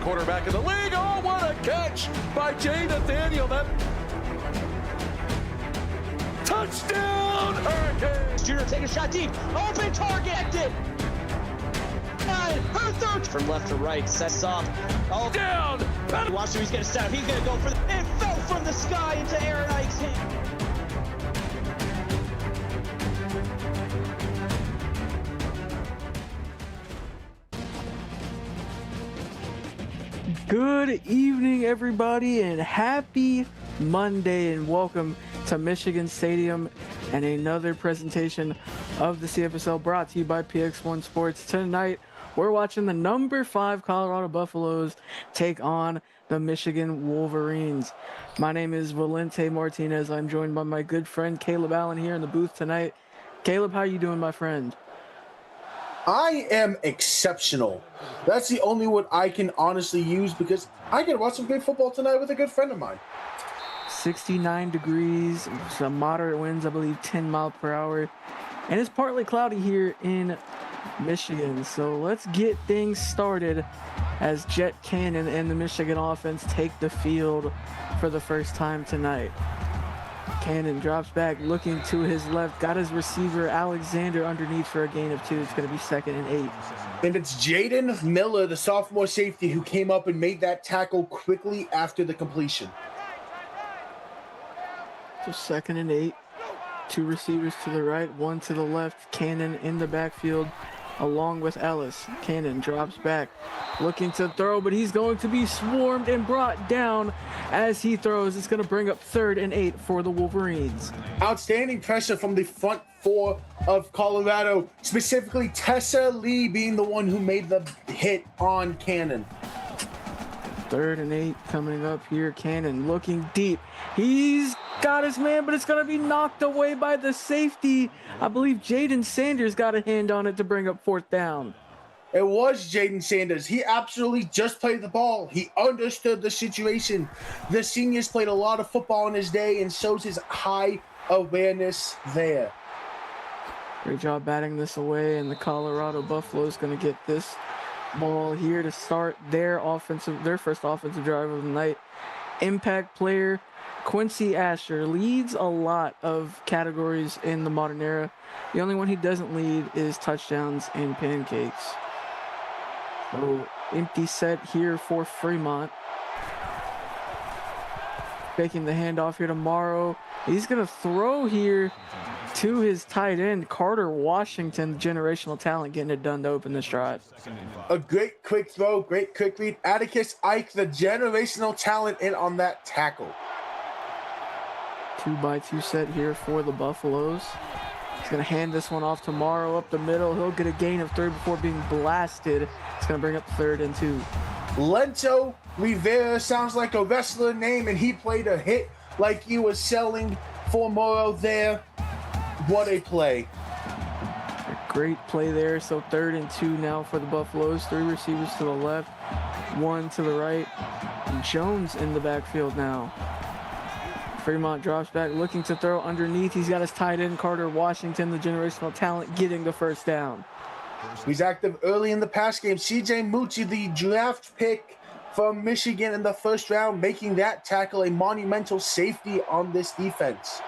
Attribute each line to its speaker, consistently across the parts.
Speaker 1: quarterback in the league. Oh, what a catch by Jay Nathaniel. That touchdown, Hurricanes.
Speaker 2: Junior take a shot deep. Open target. Her third from left to right. Sets up. Oh,
Speaker 1: down.
Speaker 2: Watch him. He's going to set up. He's going to go for the. It fell from the sky into Aaron Ike's hand.
Speaker 3: Good evening, everybody, and happy Monday, and welcome to Michigan Stadium and another presentation of the CFSL brought to you by PX1 Sports. Tonight, we're watching the number 5 Colorado Buffaloes take on the Michigan Wolverines. My name is Valente Martinez. I'm joined by my good friend Caleb Allen here in the booth tonight. Caleb, how you doing, my friend?
Speaker 4: I am exceptional. That's the only word I can honestly use because I can watch some good football tonight with a good friend of mine.
Speaker 3: 69 degrees, some moderate winds, I believe 10 miles per hour. And it's partly cloudy here in Michigan. So let's get things started as Jet Cannon and the Michigan offense take the field for the first time tonight. Cannon drops back, looking to his left, got his receiver Alexander underneath for a gain of 2. It's going to be 2nd and 8.
Speaker 4: And it's Jaden Miller, the sophomore safety, who came up and made that tackle quickly after the completion.
Speaker 3: So 2nd and 8. 2 receivers to the right, 1 to the left. Cannon in the backfield along with Ellis. Cannon drops back, looking to throw, but he's going to be swarmed and brought down as he throws. It's going to bring up 3rd and 8 for the Wolverines.
Speaker 4: Outstanding pressure from the front four of Colorado, specifically Tessa Lee being the one who made the hit on Cannon.
Speaker 3: 3rd and 8 coming up here. Cannon looking deep. He's got his man, but it's going to be knocked away by the safety. I believe Jaden Sanders got a hand on it to bring up 4th down.
Speaker 4: It was Jaden Sanders. He absolutely just played the ball. He understood the situation. The seniors played a lot of football in his day and shows his high awareness there.
Speaker 3: Great job batting this away, and the Colorado Buffaloes going to get this ball here to start their first offensive drive of the night. Impact player Quincy Asher leads a lot of categories in the modern era. The only one he doesn't lead is touchdowns and pancakes. So empty set here for Fremont. Making the handoff here to Morrow. He's going to throw here to his tight end, Carter Washington, the generational talent, getting it done to open this drive.
Speaker 4: A great quick throw, great quick read. Atticus Ike, the generational talent, in on that tackle.
Speaker 3: 2-by-2 set here for the Buffaloes. He's going to hand this one off to Morrow up the middle. He'll get a gain of 3 before being blasted. It's going to bring up 3rd and 2.
Speaker 4: Lento Rivera sounds like a wrestler name, and he played a hit like he was selling for Morrow there. What a play.
Speaker 3: A great play there. So 3rd and 2 now for the Buffaloes. 3 receivers to the left, 1 to the right. Jones in the backfield now. Fremont drops back, looking to throw underneath. He's got his tight end, Carter Washington, the generational talent, getting the 1st down.
Speaker 4: He's active early in the pass game. CJ Mucci, the draft pick from Michigan in the 1st round, making that tackle a monumental safety on this defense.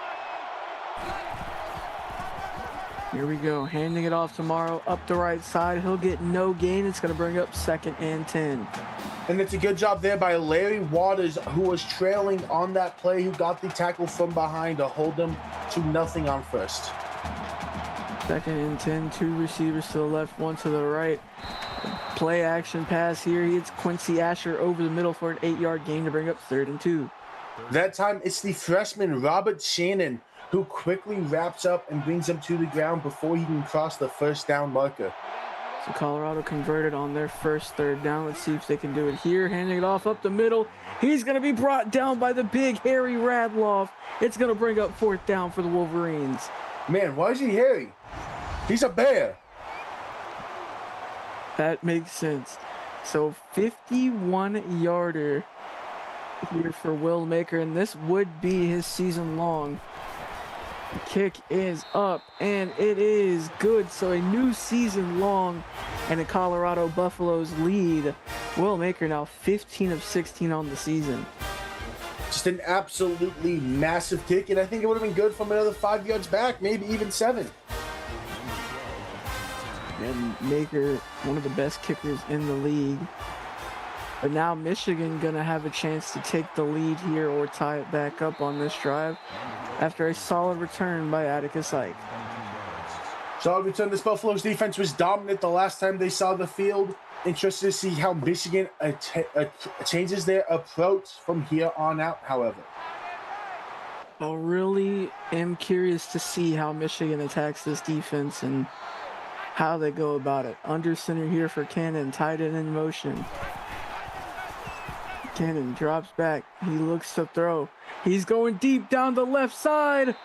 Speaker 3: Here we go, handing it off tomorrow up the right side. He'll get no gain. It's going to bring up 2nd and 10.
Speaker 4: And it's a good job there by Larry Waters, who was trailing on that play, who got the tackle from behind to hold them to nothing on 1st.
Speaker 3: 2nd and 10, 2 receivers to the left, 1 to the right. Play action pass here. It's Quincy Asher over the middle for an 8-yard gain to bring up 3rd and 2.
Speaker 4: That time it's the freshman Robert Shannon who quickly wraps up and brings him to the ground before he can cross the 1st down marker.
Speaker 3: So Colorado converted on their first 3rd down. Let's see if they can do it here. Handing it off up the middle. He's going to be brought down by the big Harry Radloff. It's going to bring up 4th down for the Wolverines.
Speaker 4: Man, why is he hairy? He's a bear.
Speaker 3: That makes sense. So 51-yarder here for Will Maker, and this would be his season long. The kick is up, and it is good. So a new season long, and the Colorado Buffaloes lead. Will Maker now 15 of 16 on the season.
Speaker 4: Just an absolutely massive kick, and I think it would have been good from another 5 yards back, maybe even 7.
Speaker 3: And Maker, one of the best kickers in the league. But now Michigan gonna have a chance to take the lead here or tie it back up on this drive after a solid return by Atticus Ike.
Speaker 4: Solid return. This Buffalo's defense was dominant the last time they saw the field. Interested to see how Michigan changes their approach from here on out, however.
Speaker 3: I really am curious to see how Michigan attacks this defense and how they go about it. Under center here for Cannon, tied it in motion. Cannon drops back. He looks to throw. He's going deep down the left side.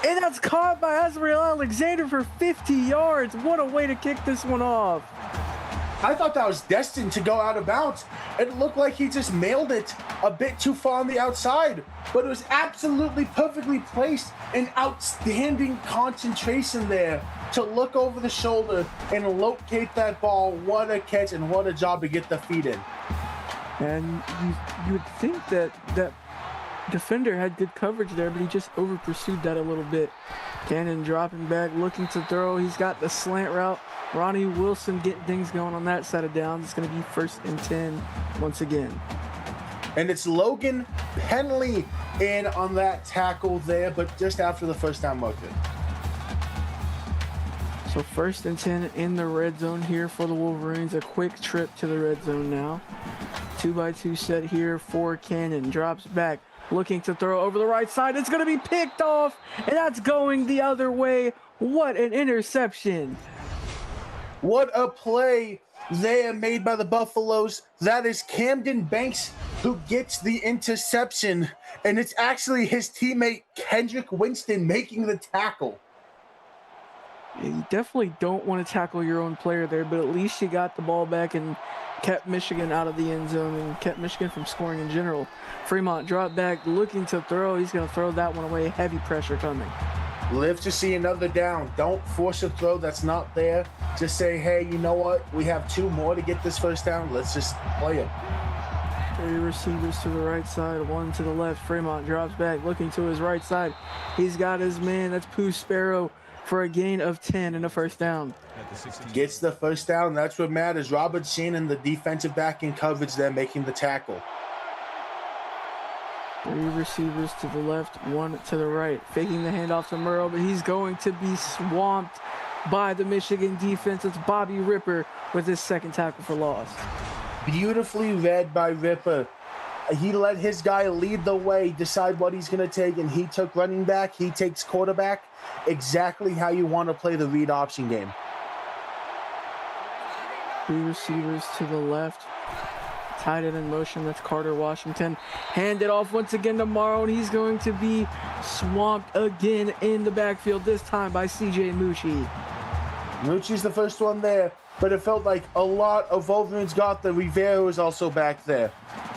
Speaker 3: And that's caught by Azrael Alexander for 50 yards. What a way to kick this one off.
Speaker 4: I thought that was destined to go out of bounds. It looked like he just mailed it a bit too far on the outside. But it was absolutely perfectly placed. An outstanding concentration there to look over the shoulder and locate that ball. What a catch and what a job to get the feet in.
Speaker 3: And you would think that defender had good coverage there, but he just over pursued that a little bit. Cannon dropping back, looking to throw. He's got the slant route. Ronnie Wilson getting things going on that side of downs. It's going to be 1st and 10 once again.
Speaker 4: And it's Logan Penley in on that tackle there, but just after the first down marker.
Speaker 3: So 1st and 10 in the red zone here for the Wolverines. A quick trip to the red zone now. 2x2 set here for Cannon. Drops back, looking to throw over the right side. It's going to be picked off, and that's going the other way. What an interception.
Speaker 4: What a play there made by the Buffaloes. That is Camden Banks who gets the interception, and it's actually his teammate Kendrick Winston making the tackle.
Speaker 3: You definitely don't want to tackle your own player there, but at least you got the ball back and kept Michigan out of the end zone and kept Michigan from scoring in general. Fremont dropped back, looking to throw. He's going to throw that one away. Heavy pressure coming.
Speaker 4: Live to see another down. Don't force a throw that's not there. Just say, hey, you know what? We have 2 more to get this first down. Let's just play it.
Speaker 3: 3 receivers to the right side, 1 to the left. Fremont drops back, looking to his right side. He's got his man. That's Pooh Sparrow for a gain of 10 and a first down.
Speaker 4: Gets the first down. That's what matters. Robert Shannon, the defensive back in coverage there, making the tackle.
Speaker 3: 3 receivers to the left, 1 to the right. Faking the handoff to Murrow, but he's going to be swamped by the Michigan defense. It's Bobby Ripper with his 2nd tackle for loss.
Speaker 4: Beautifully read by Ripper. He let his guy lead the way, decide what he's going to take, and he took running back. He takes quarterback. Exactly how you want to play the read option game.
Speaker 3: 3 receivers to the left. Tied it in motion. That's Carter Washington. Hand it off once again to Morrow, and he's going to be swamped again in the backfield, this time by C.J. Mucci.
Speaker 4: Mucci's the first one there, but it felt like a lot of Wolverines got there. Rivera was also back there.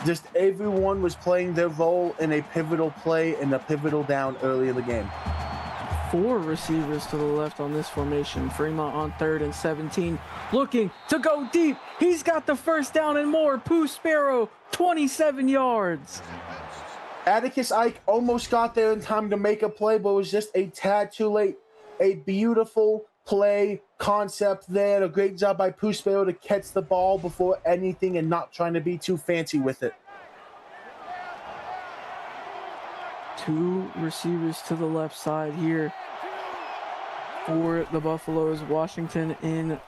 Speaker 4: Just everyone was playing their role in a pivotal play and a pivotal down early in the game.
Speaker 3: 4 receivers to the left on this formation. Fremont on 3rd and 17, looking to go deep. He's got the first down and more. Pooh Sparrow, 27 yards.
Speaker 4: Atticus Ike almost got there in time to make a play, but was just a tad too late. A beautiful play concept there. A great job by Pooh Sparrow to catch the ball before anything and not trying to be too fancy with it.
Speaker 3: 2 receivers to the left side here for the Buffaloes. Washington in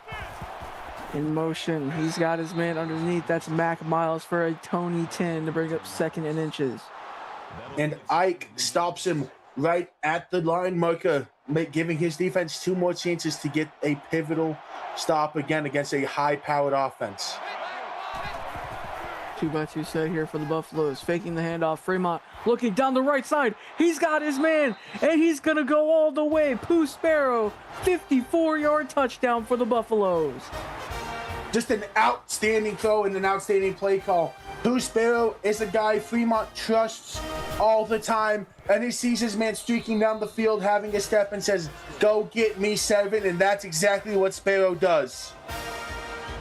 Speaker 3: motion. He's got his man underneath. That's Mac Miles for a Tony 10 to bring up 2nd and inches.
Speaker 4: And Ike stops him right at the line marker, giving his defense 2 more chances to get a pivotal stop again against a high-powered offense.
Speaker 3: 2x2 set here for the Buffaloes. Faking the handoff. Fremont looking down the right side. He's got his man, and he's going to go all the way. Pooh Sparrow, 54-yard touchdown for the Buffaloes.
Speaker 4: Just an outstanding throw and an outstanding play call. Pooh Sparrow is a guy Fremont trusts all the time, and he sees his man streaking down the field having a step and says, "Go get me 7," and that's exactly what Sparrow does.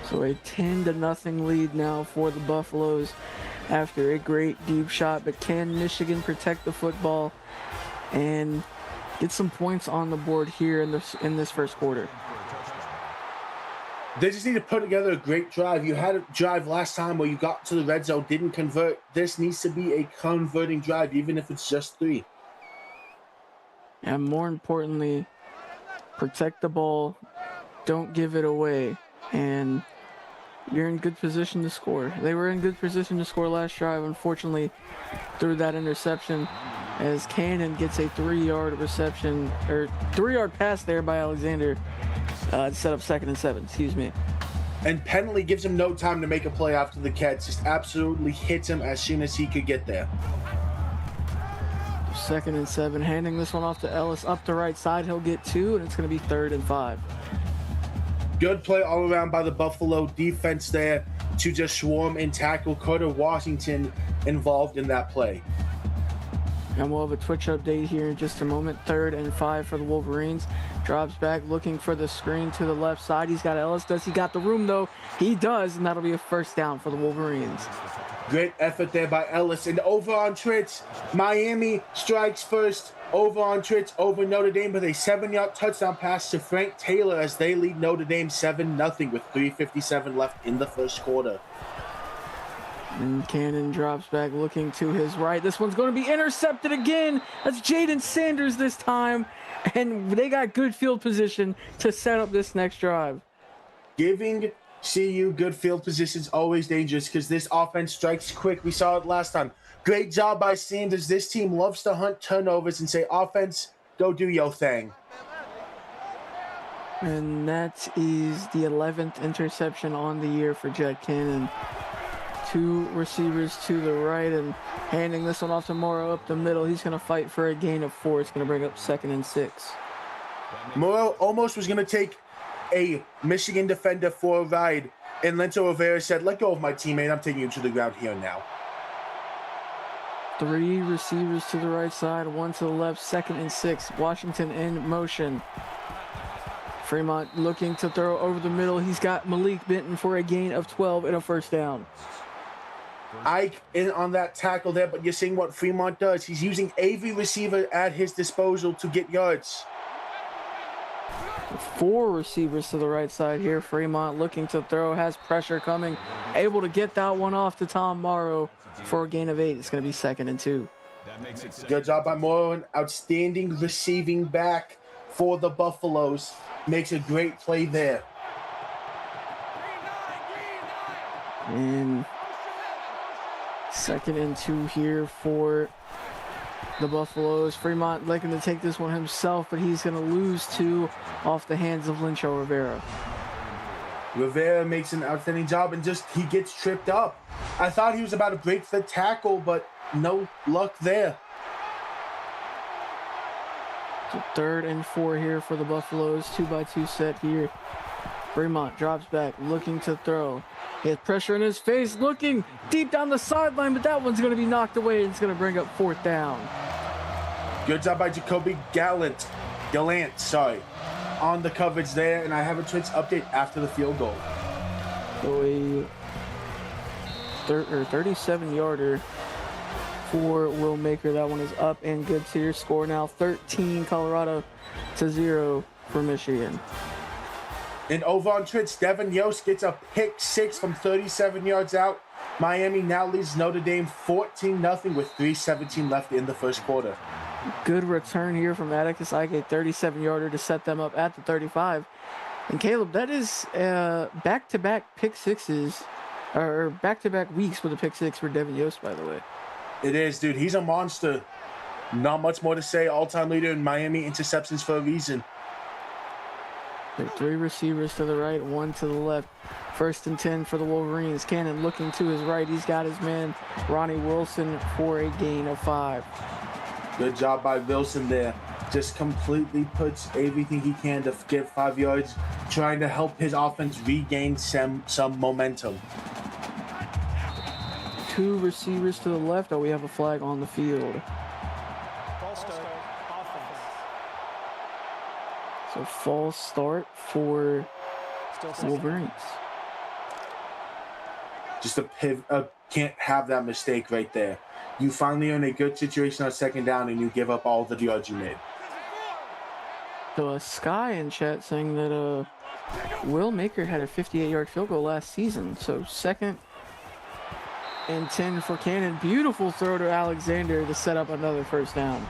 Speaker 3: So a 10-0 lead now for the Buffaloes after a great deep shot, but can Michigan protect the football and get some points on the board here in this first quarter?
Speaker 4: They just need to put together a great drive. You had a drive last time where you got to the red zone, didn't convert. This needs to be a converting drive, even if it's just 3.
Speaker 3: And more importantly, protect the ball, don't give it away, and you're in good position to score. They were in good position to score last drive, unfortunately, through that interception, as Cannon gets a 3-yard reception, or 3-yard pass there by Alexander to set up 2nd and 7, excuse me.
Speaker 4: And Penley gives him no time to make a play after the catch, just absolutely hits him as soon as he could get there.
Speaker 3: 2nd and 7, handing this one off to Ellis up the right side. He'll get 2, and it's going to be 3rd and 5.
Speaker 4: Good play all around by the Buffalo defense there to just swarm and tackle. Carter Washington involved in that play.
Speaker 3: And we'll have a Twitch update here in just a moment. 3rd and 5 for the Wolverines. Drops back looking for the screen to the left side. He's got Ellis. Does he got the room though? He does, and that'll be a 1st down for the Wolverines.
Speaker 4: Great effort there by Ellis. And over on Tritz, Miami strikes first. Over on Tritz, over Notre Dame with a 7-yard touchdown pass to Frank Taylor as they lead Notre Dame 7-0 with 3:57 left in the first quarter.
Speaker 3: And Cannon drops back looking to his right. This one's going to be intercepted again. That's Jaden Sanders this time. And they got good field position to set up this next drive.
Speaker 4: Giving CU good field position is always dangerous because this offense strikes quick. We saw it last time. Great job by Sanders. This team loves to hunt turnovers and say, offense, go do your thing.
Speaker 3: And that is the 11th interception on the year for Jet Cannon. 2 receivers to the right and handing this one off to Morrow up the middle. He's going to fight for a gain of 4. It's going to bring up 2nd and 6.
Speaker 4: Morrow almost was going to take a Michigan defender for a ride, and Lento Rivera said, "Let go of my teammate. I'm taking you to the ground here now."
Speaker 3: 3 receivers to the right side, 1 to the left, 2nd and 6. Washington in motion. Fremont looking to throw over the middle. He's got Malik Benton for a gain of 12 and a 1st down.
Speaker 4: Ike in on that tackle there, but you're seeing what Fremont does. He's using every receiver at his disposal to get yards.
Speaker 3: 4 receivers to the right side here. Fremont looking to throw, has pressure coming, able to get that one off to Tom Morrow for a gain of 8. It's going to be 2nd and 2.
Speaker 4: Good job by Morrow, an outstanding receiving back for the Buffaloes. Makes a great play there.
Speaker 3: And 2nd and 2 here for the Buffaloes. Fremont looking to take this one himself, but he's going to lose 2 off the hands of Lincho Rivera.
Speaker 4: Rivera makes an outstanding job and just he gets tripped up. I thought he was about to break the tackle, but no luck there.
Speaker 3: So 3rd and 4 here for the Buffaloes. 2-by-2 set here. Fremont drops back, looking to throw. He has pressure in his face, looking deep down the sideline, but that one's going to be knocked away. It's going to bring up 4th down.
Speaker 4: Good job by Jacoby Gallant, on the coverage there, and I have a Twitch update after the field goal.
Speaker 3: So a 37-yarder for Will Maker. That one is up and good to your score now. 13 Colorado to 0 for Michigan.
Speaker 4: And over on Twitch, Devin Yost gets a pick 6 from 37 yards out. Miami now leads Notre Dame 14-0 with 3:17 left in the first quarter.
Speaker 3: Good return here from Atticus Ike, a 37-yarder to set them up at the 35. And Caleb, that is back-to-back pick sixes, or back-to-back weeks with a pick 6 for Devin Yost, by the way.
Speaker 4: It is, dude. He's a monster. Not much more to say. All-time leader in Miami interceptions for a reason.
Speaker 3: There are 3 receivers to the right, 1 to the left. 1st and 10 for the Wolverines. Cannon looking to his right. He's got his man, Ronnie Wilson, for a gain of 5.
Speaker 4: Good job by Wilson there. Just completely puts everything he can to get 5 yards, trying to help his offense regain some momentum.
Speaker 3: two receivers to the left. Oh, we have a flag on the field.
Speaker 5: False start. Offense.
Speaker 3: So false start for
Speaker 5: Still second.
Speaker 3: Wolverines.
Speaker 4: Just a pivot. Can't have that mistake right there. You finally are in a good situation on second down, and you give up all the yards you made.
Speaker 3: So Sky in chat saying that Will Maker had a 58-yard field goal last season. So 2nd and 10 for Cannon. Beautiful throw to Alexander to set up another first down.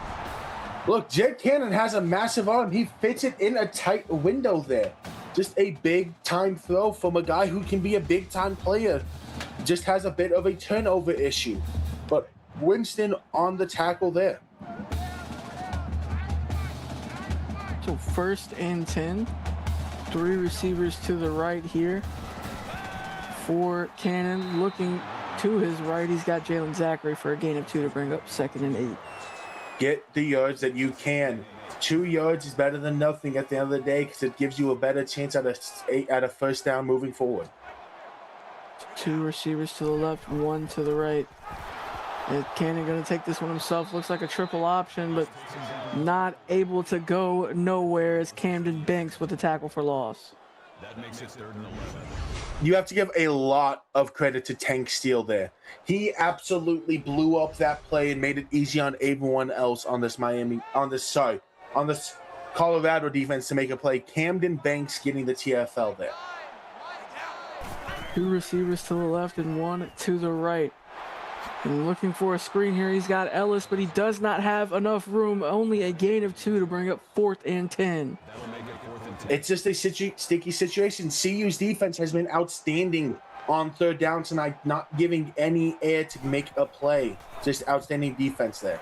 Speaker 4: Look, Jed Cannon has a massive arm. He fits it in a tight window there. Just a big-time throw from a guy who can be a big-time player. Just has a bit of a turnover issue. But Winston on the tackle there.
Speaker 3: So 1st and 10. 3 receivers to the right here for Cannon. Looking to his right, he's got Jalen Zachary for a gain of 2 to bring up 2nd and 8.
Speaker 4: Get the yards that you can. 2 yards is better than nothing at the end of the day because it gives you a better chance at a first down moving forward.
Speaker 3: 2 receivers to the left, 1 to the right. And Cannon going to take this one himself. Looks like a triple option, but not able to go nowhere as Camden Banks with the tackle for loss.
Speaker 1: That makes it 3rd and 11.
Speaker 4: You have to give a lot of credit to Tank Steele there. He absolutely blew up that play and made it easy on everyone else on this Colorado defense to make a play. Camden Banks getting the TFL there.
Speaker 3: 2 receivers to the left and 1 to the right. And looking for a screen here, he's got Ellis, but he does not have enough room. Only a gain of 2 to bring up 4th and 10.
Speaker 1: That'll make it 4th and 10.
Speaker 4: It's just a sticky situation. CU's defense has been outstanding on 3rd down tonight, not giving any air to make a play. Just outstanding defense there.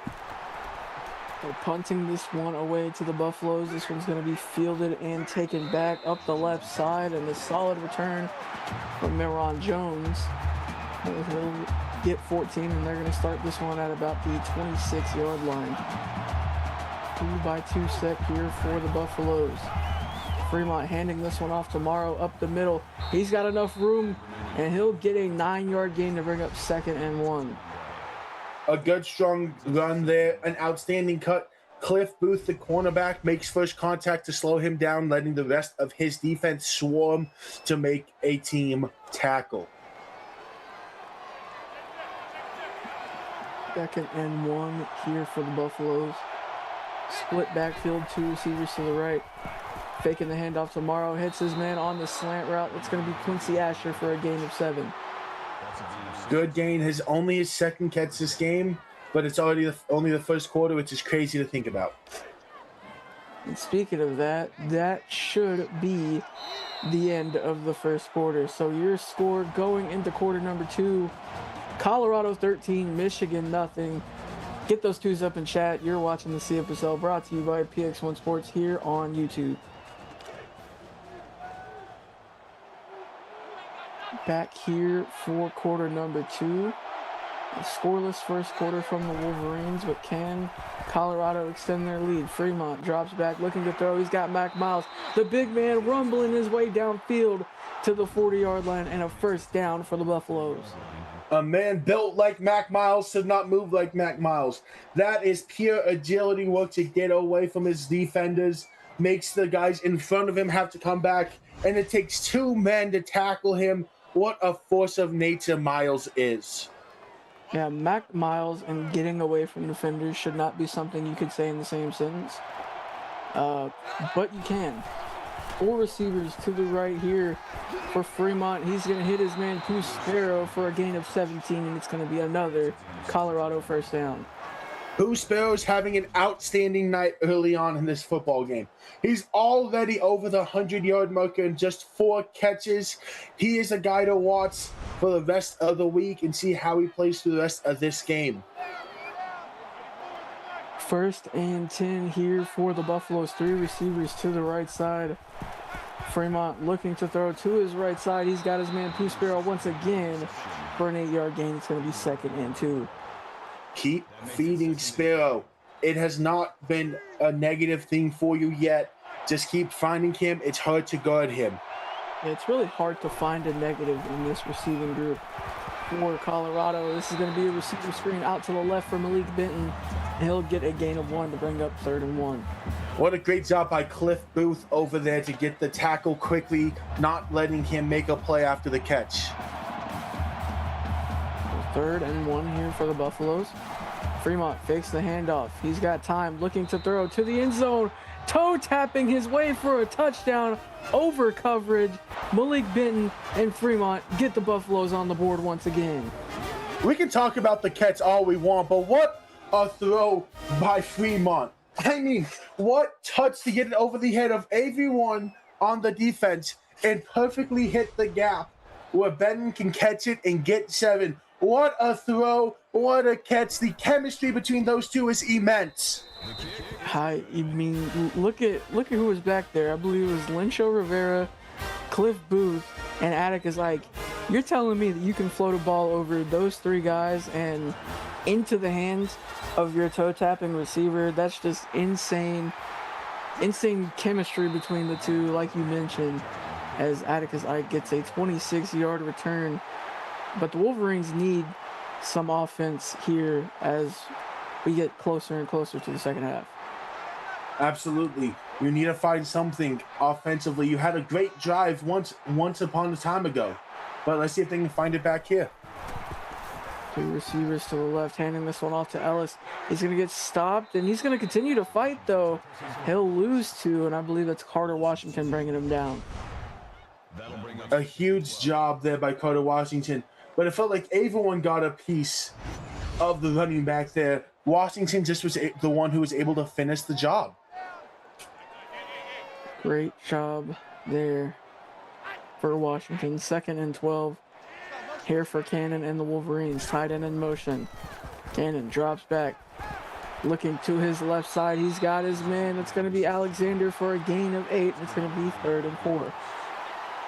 Speaker 3: So punting this one away to the Buffaloes. This one's going to be fielded and taken back up the left side, and a solid return from Meron Jones. He'll get 14, and they're going to start this one at about the 26-yard line. 2-by-2 set here for the Buffaloes. Fremont handing this one off to Morrow up the middle. He's got enough room, and he'll get a 9-yard gain to bring up 2nd and 1.
Speaker 4: A good, strong run there. An outstanding cut. Cliff Booth, the cornerback, makes first contact to slow him down, letting the rest of his defense swarm to make a team tackle.
Speaker 3: 2nd and 1 here for the Buffaloes. Split backfield, 2 receivers to the right. Faking the handoff to Morrow, hits his man on the slant route. It's going to be Quincy Asher for a gain of 7.
Speaker 4: Good gain. His 2nd catch this game, but it's already only the first quarter, which is crazy to think about.
Speaker 3: And speaking of that, that should be the end of the first quarter. So your score going into quarter number 2, Colorado 13, Michigan nothing. Get those 2s up in chat. You're watching the CFSL, brought to you by PX1 Sports here on YouTube. Back here for quarter number 2. A scoreless first quarter from the Wolverines, but can Colorado extend their lead? Fremont drops back, looking to throw. He's got Mac Miles, the big man, rumbling his way downfield to the 40-yard line, and a first down for the Buffaloes.
Speaker 4: A man built like Mac Miles should not move like Mac Miles. That is pure agility work to get away from his defenders, makes the guys in front of him have to come back, and it takes 2 men to tackle him. What a force of nature Miles is.
Speaker 3: Yeah, Mac Miles and getting away from defenders should not be something you could say in the same sentence. But you can. 4 receivers to the right here for Fremont. He's going to hit his man Pooh Sparrow for a gain of 17, and it's going to be another Colorado first down.
Speaker 4: Pooh Sparrow's having an outstanding night early on in this football game. He's already over the 100-yard marker in just 4 catches. He is a guy to watch for the rest of the week and see how he plays through the rest of this game.
Speaker 3: 1st and 10 here for the Buffaloes. 3 receivers to the right side. Fremont looking to throw to his right side. He's got his man Pooh Sparrow once again for an 8-yard gain. It's going to be 2nd and 2.
Speaker 4: Keep feeding Sparrow. It has not been a negative thing for you yet. Just keep finding him. It's hard to guard him.
Speaker 3: It's really hard to find a negative in this receiving group. for Colorado. This is going to be a receiver screen out to the left for Malik Benton. He'll get a gain of 1 to bring up 3rd and 1.
Speaker 4: What a great job by Cliff Booth over there to get the tackle quickly, not letting him make a play after the catch.
Speaker 3: 3rd and 1 here for the Buffaloes. Fremont fakes the handoff. He's got time, looking to throw to the end zone. Toe tapping his way for a touchdown over coverage. Malik Benton and Fremont get the Buffaloes on the board once again.
Speaker 4: We can talk about the catch all we want, but what a throw by Fremont. I mean, what touch to get it over the head of everyone on the defense and perfectly hit the gap where Benton can catch it and get 7. What a throw, what a catch. The chemistry between those two is immense.
Speaker 3: I mean, look at who was back there. I believe it was Lencho Rivera, Cliff Booth, and Atticus. Like, you're telling me that you can float a ball over those 3 guys and into the hands of your toe-tapping receiver? That's just insane chemistry between the two, like you mentioned, as Atticus Ike gets a 26-yard return. But the Wolverines need some offense here as we get closer and closer to the second half.
Speaker 4: Absolutely. You need to find something offensively. You had a great drive once upon a time ago. But let's see if they can find it back here.
Speaker 3: 2 receivers to the left, handing this one off to Ellis. He's going to get stopped, and he's going to continue to fight, though. He'll lose 2, and I believe it's Carter Washington bringing him down.
Speaker 4: A huge job there by Carter Washington. But it felt like everyone got a piece of the running back there. Washington just was the one who was able to finish the job.
Speaker 3: Great job there for Washington. 2nd and 12 here for Cannon and the Wolverines. Tight end in motion. Cannon drops back, looking to his left side. He's got his man. It's going to be Alexander for a gain of 8. It's going to be 3rd and 4.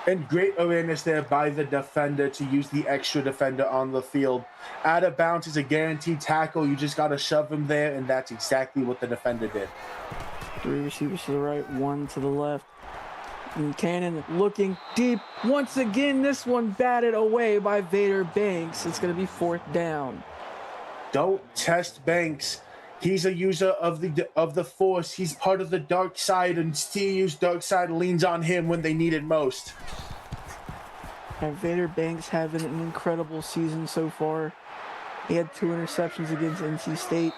Speaker 4: And great awareness there by the defender to use the extra defender on the field. Out of bounds is a guaranteed tackle. You just got to shove him there, and that's exactly what the defender did.
Speaker 3: 3 receivers to the right, 1 to the left. And Cannon looking deep. Once again, this one batted away by Vader Banks. It's going to be 4th down.
Speaker 4: Don't test Banks. He's a user of the Force. He's part of the dark side, and CU's dark side leans on him when they need it most.
Speaker 3: And Vader Banks having an incredible season so far. He had 2 interceptions against NC State.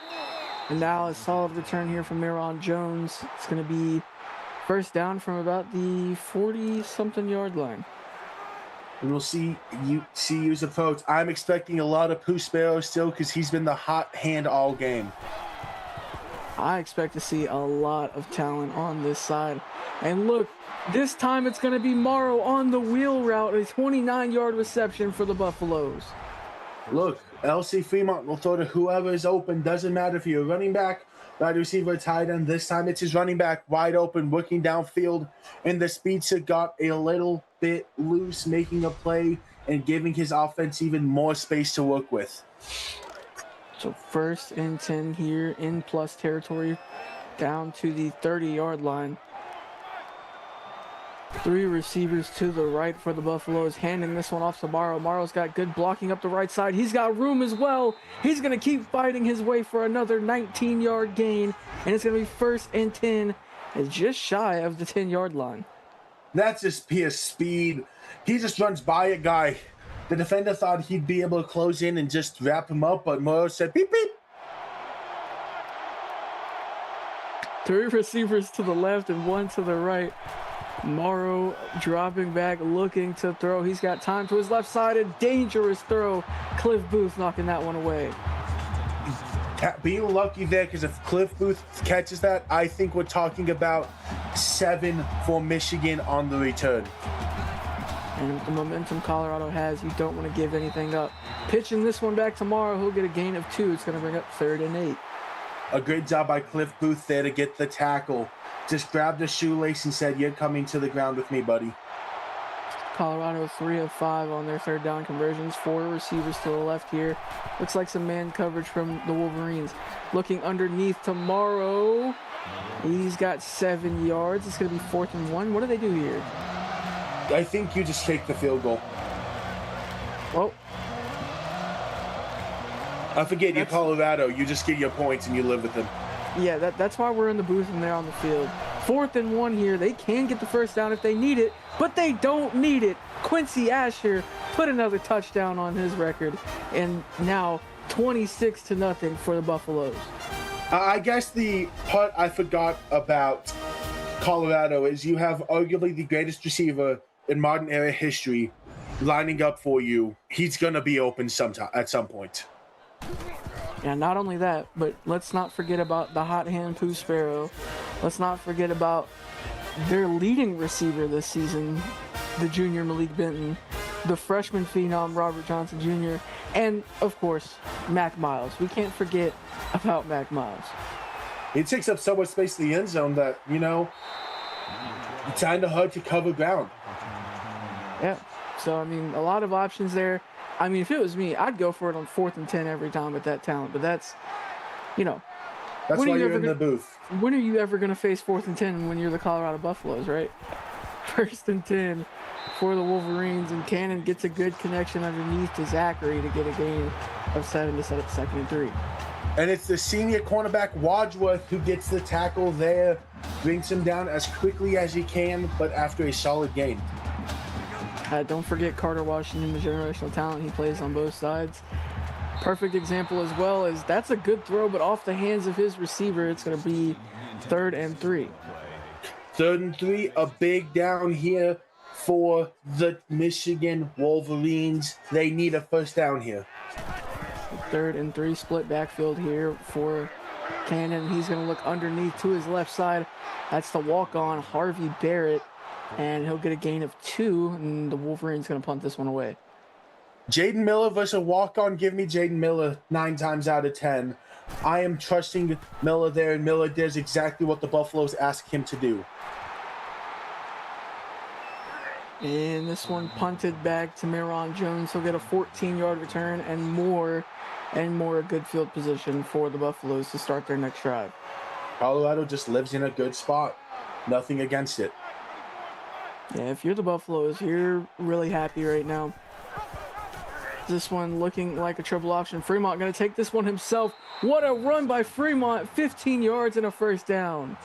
Speaker 3: And now a solid return here from Miron Jones. It's going to be 1st down from about the 40-something yard line.
Speaker 4: And we'll see CU's approach. I'm expecting a lot of Pooh Sparrow still because he's been the hot hand all game.
Speaker 3: I expect to see a lot of talent on this side. And look, this time it's going to be Morrow on the wheel route, a 29-yard reception for the Buffaloes.
Speaker 4: Look, LC Fremont will throw to whoever is open. Doesn't matter if you're a running back, wide receiver, tight end. This time it's his running back wide open, working downfield. And the speedster got a little bit loose, making a play and giving his offense even more space to work with.
Speaker 3: So 1st and 10 here in plus territory, down to the 30-yard line. 3 receivers to the right for the Buffaloes, handing this one off to Morrow. Morrow's got good blocking up the right side. He's got room as well. He's going to keep fighting his way for another 19-yard gain, and it's going to be 1st and 10, and just shy of the 10-yard line.
Speaker 4: That's just pure speed. He just runs by a guy. The defender thought he'd be able to close in and just wrap him up, but Morrow said, beep, beep.
Speaker 3: 3 receivers to the left and 1 to the right. Morrow dropping back, looking to throw. He's got time to his left side. A dangerous throw. Cliff Booth knocking that one away.
Speaker 4: Being lucky there, because if Cliff Booth catches that, I think we're talking about 7 for Michigan on the return.
Speaker 3: And with the momentum Colorado has, you don't want to give anything up. Pitching this one back tomorrow, he'll get a gain of 2. It's going to bring up 3rd and 8.
Speaker 4: A great job by Cliff Booth there to get the tackle. Just grabbed the shoelace and said, you're coming to the ground with me, buddy.
Speaker 3: Colorado 3 of 5 on their 3rd down conversions. 4 receivers to the left here. Looks like some man coverage from the Wolverines. Looking underneath tomorrow. He's got 7 yards. It's going to be 4th and 1. What do they do here?
Speaker 4: I think you just take the field goal.
Speaker 3: Well,
Speaker 4: I forget you're Colorado. You just get your points and you live with them.
Speaker 3: Yeah, that's why we're in the booth and they're on the field. 4th and 1 here. They can get the first down if they need it, but they don't need it. Quincy Asher put another touchdown on his record, and now 26-0 for the Buffaloes.
Speaker 4: I guess the part I forgot about Colorado is you have arguably the greatest receiver in modern era history lining up for you. He's going to be open at some point.
Speaker 3: And not only that, but let's not forget about the hot hand Pooh Sparrow. Let's not forget about their leading receiver this season, the junior Malik Benton, the freshman phenom Robert Johnson Jr., and, of course, Mac Miles. We can't forget about Mac Miles.
Speaker 4: He takes up so much space in the end zone that, it's kind of hard to cover ground.
Speaker 3: Yeah. So, I mean, a lot of options there. I mean, if it was me, I'd go for it on 4th and 10 every time with that talent. But that's,
Speaker 4: That's why you're in the booth.
Speaker 3: When are you ever going to face 4th and 10 when you're the Colorado Buffaloes, right? 1st and 10 for the Wolverines, and Cannon gets a good connection underneath to Zachary to get a gain of 7 to set up 2nd and 3.
Speaker 4: And it's the senior cornerback Wadsworth who gets the tackle there, brings him down as quickly as he can, but after a solid gain.
Speaker 3: Don't forget Carter Washington, the generational talent. He plays on both sides. Perfect example as well as that's a good throw, but off the hands of his receiver, it's going to be 3rd and 3.
Speaker 4: 3rd and 3, a big down here for the Michigan Wolverines. They need a first down here.
Speaker 3: 3rd and 3, split backfield here for Cannon. He's going to look underneath to his left side. That's the walk-on Harvey Barrett, and he'll get a gain of 2, and the Wolverines going to punt this one away.
Speaker 4: Jaden Miller versus a walk-on. Give me Jaden Miller 9 times out of 10. I am trusting Miller there, and Miller does exactly what the Buffaloes ask him to do.
Speaker 3: And this one punted back to Miron Jones. He'll get a 14-yard return and more good field position for the Buffaloes to start their next drive.
Speaker 4: Colorado just lives in a good spot. Nothing against it.
Speaker 3: Yeah, if you're the Buffaloes, you're really happy right now. This one looking like a triple option. Fremont going to take this one himself. What a run by Fremont. 15 yards and a first down.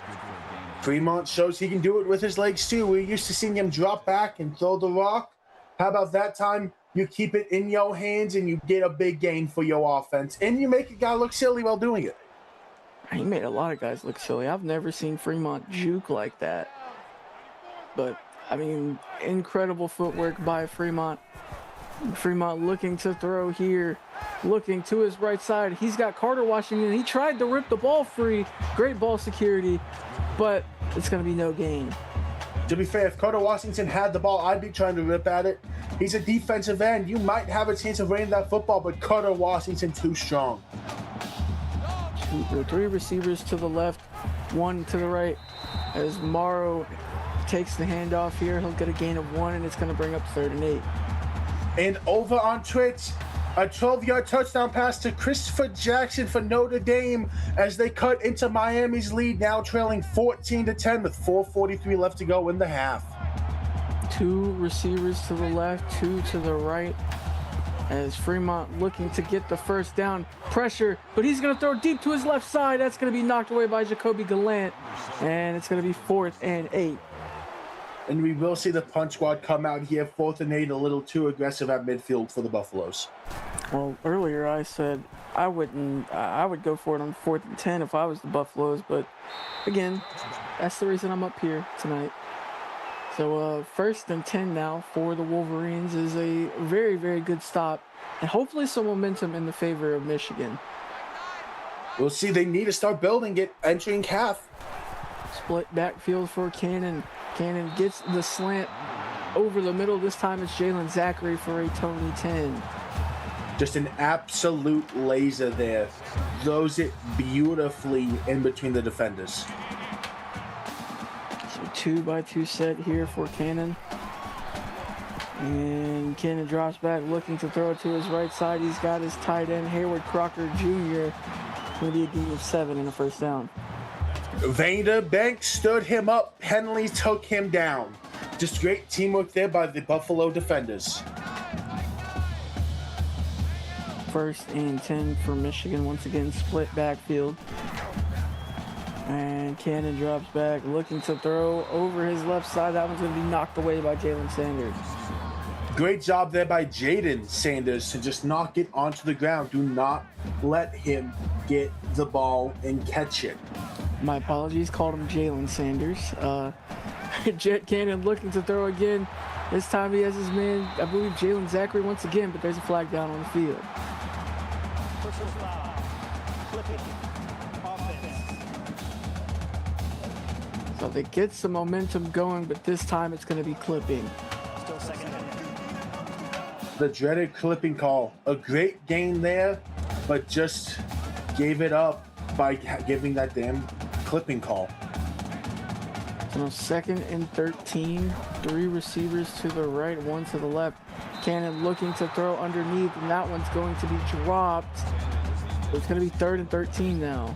Speaker 4: Fremont shows he can do it with his legs too. We're used to seeing him drop back and throw the rock. How about that time? You keep it in your hands and you get a big gain for your offense. And you make a guy look silly while doing it.
Speaker 3: He made a lot of guys look silly. I've never seen Fremont juke like that. But, I mean, incredible footwork by Fremont. Fremont looking to throw here, looking to his right side. He's got Carter Washington. He tried to rip the ball free. Great ball security, but it's going to be no gain.
Speaker 4: To be fair, if Carter Washington had the ball, I'd be trying to rip at it. He's a defensive end. You might have a chance of running that football, but Carter Washington too strong.
Speaker 3: 3 receivers to the left, 1 to the right. As Morrow takes the handoff here, he'll get a gain of 1, and it's going to bring up 3rd and 8.
Speaker 4: And over on Twitch, a 12-yard touchdown pass to Christopher Jackson for Notre Dame as they cut into Miami's lead, now trailing 14-10 with 4:43 left to go in the half.
Speaker 3: 2 receivers to the left, 2 to the right. As Fremont looking to get the first down. Pressure, but he's going to throw deep to his left side. That's going to be knocked away by Jacoby Gallant. And it's going to be 4th and 8.
Speaker 4: And we will see the punch squad come out here, 4th and 8, a little too aggressive at midfield for the Buffaloes.
Speaker 3: Well, earlier I said I would go for it on 4th and 10 if I was the Buffaloes, but again, that's the reason I'm up here tonight. So 1st and 10 now for the Wolverines is a very, very good stop, and hopefully some momentum in the favor of Michigan.
Speaker 4: We'll see. They need to start building it entering half.
Speaker 3: Split backfield for Cannon. Cannon gets the slant over the middle. This time it's Jalen Zachary for a Tony 10.
Speaker 4: Just an absolute laser there. Throws it beautifully in between the defenders.
Speaker 3: So 2-by-2 set here for Cannon. And Cannon drops back looking to throw it to his right side. He's got his tight end, Hayward Crocker Jr. Going to be a gain of 7 and a first down.
Speaker 4: Vanderbank stood him up. Henley took him down. Just great teamwork there by the Buffalo defenders.
Speaker 3: First and 10 for Michigan. Once again, split backfield. And Cannon drops back, looking to throw over his left side. That one's going to be knocked away by Jalen Sanders.
Speaker 4: Great job there by Jaden Sanders to just knock it onto the ground. Do not let him get the ball and catch it.
Speaker 3: My apologies, called him Jalen Sanders. Jet Cannon looking to throw again. This time he has his man, I believe, Jalen Zachary once again, but there's a flag down on the field.
Speaker 5: Personal foul. Clipping. Offense.
Speaker 3: So they get some momentum going, but this time it's going to be clipping.
Speaker 5: Still second and 10.
Speaker 4: The dreaded clipping call. A great gain there, but just gave it up by giving that damn clipping call.
Speaker 3: So second and 13, 3 receivers to the right, 1 to the left. Cannon looking to throw underneath, and that one's going to be dropped. So it's going to be 3rd and 13 now.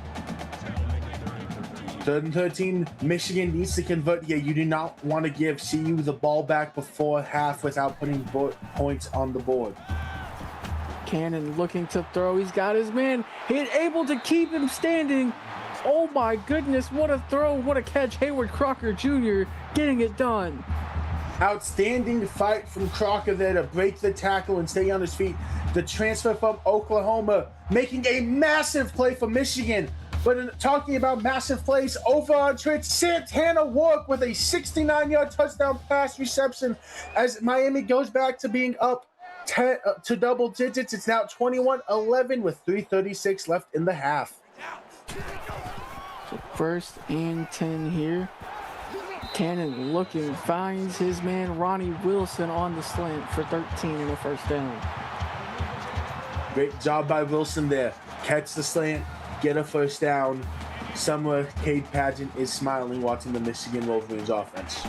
Speaker 4: 3rd and 13, Michigan needs to convert here. You do not want to give CU the ball back before half without putting points on the board.
Speaker 3: Cannon looking to throw. He's got his man. He's able to keep him standing. Oh my goodness, what a throw, what a catch. Hayward Crocker Jr. getting it done.
Speaker 4: Outstanding fight from Crocker there to break the tackle and stay on his feet. The transfer from Oklahoma making a massive play for Michigan. But in talking about massive plays, over on Twitch, Santana Wark with a 69-yard touchdown pass reception as Miami goes back to being up 10 to double digits. It's now 21-11 with 3:36 left in the half.
Speaker 3: So 1st and 10 here. Cannon looking, finds his man Ronnie Wilson on the slant for 13 and a first down.
Speaker 4: Great job by Wilson there. Catch the slant, get a first down. Somewhere Cade Pageant is smiling watching the Michigan Wolverines offense.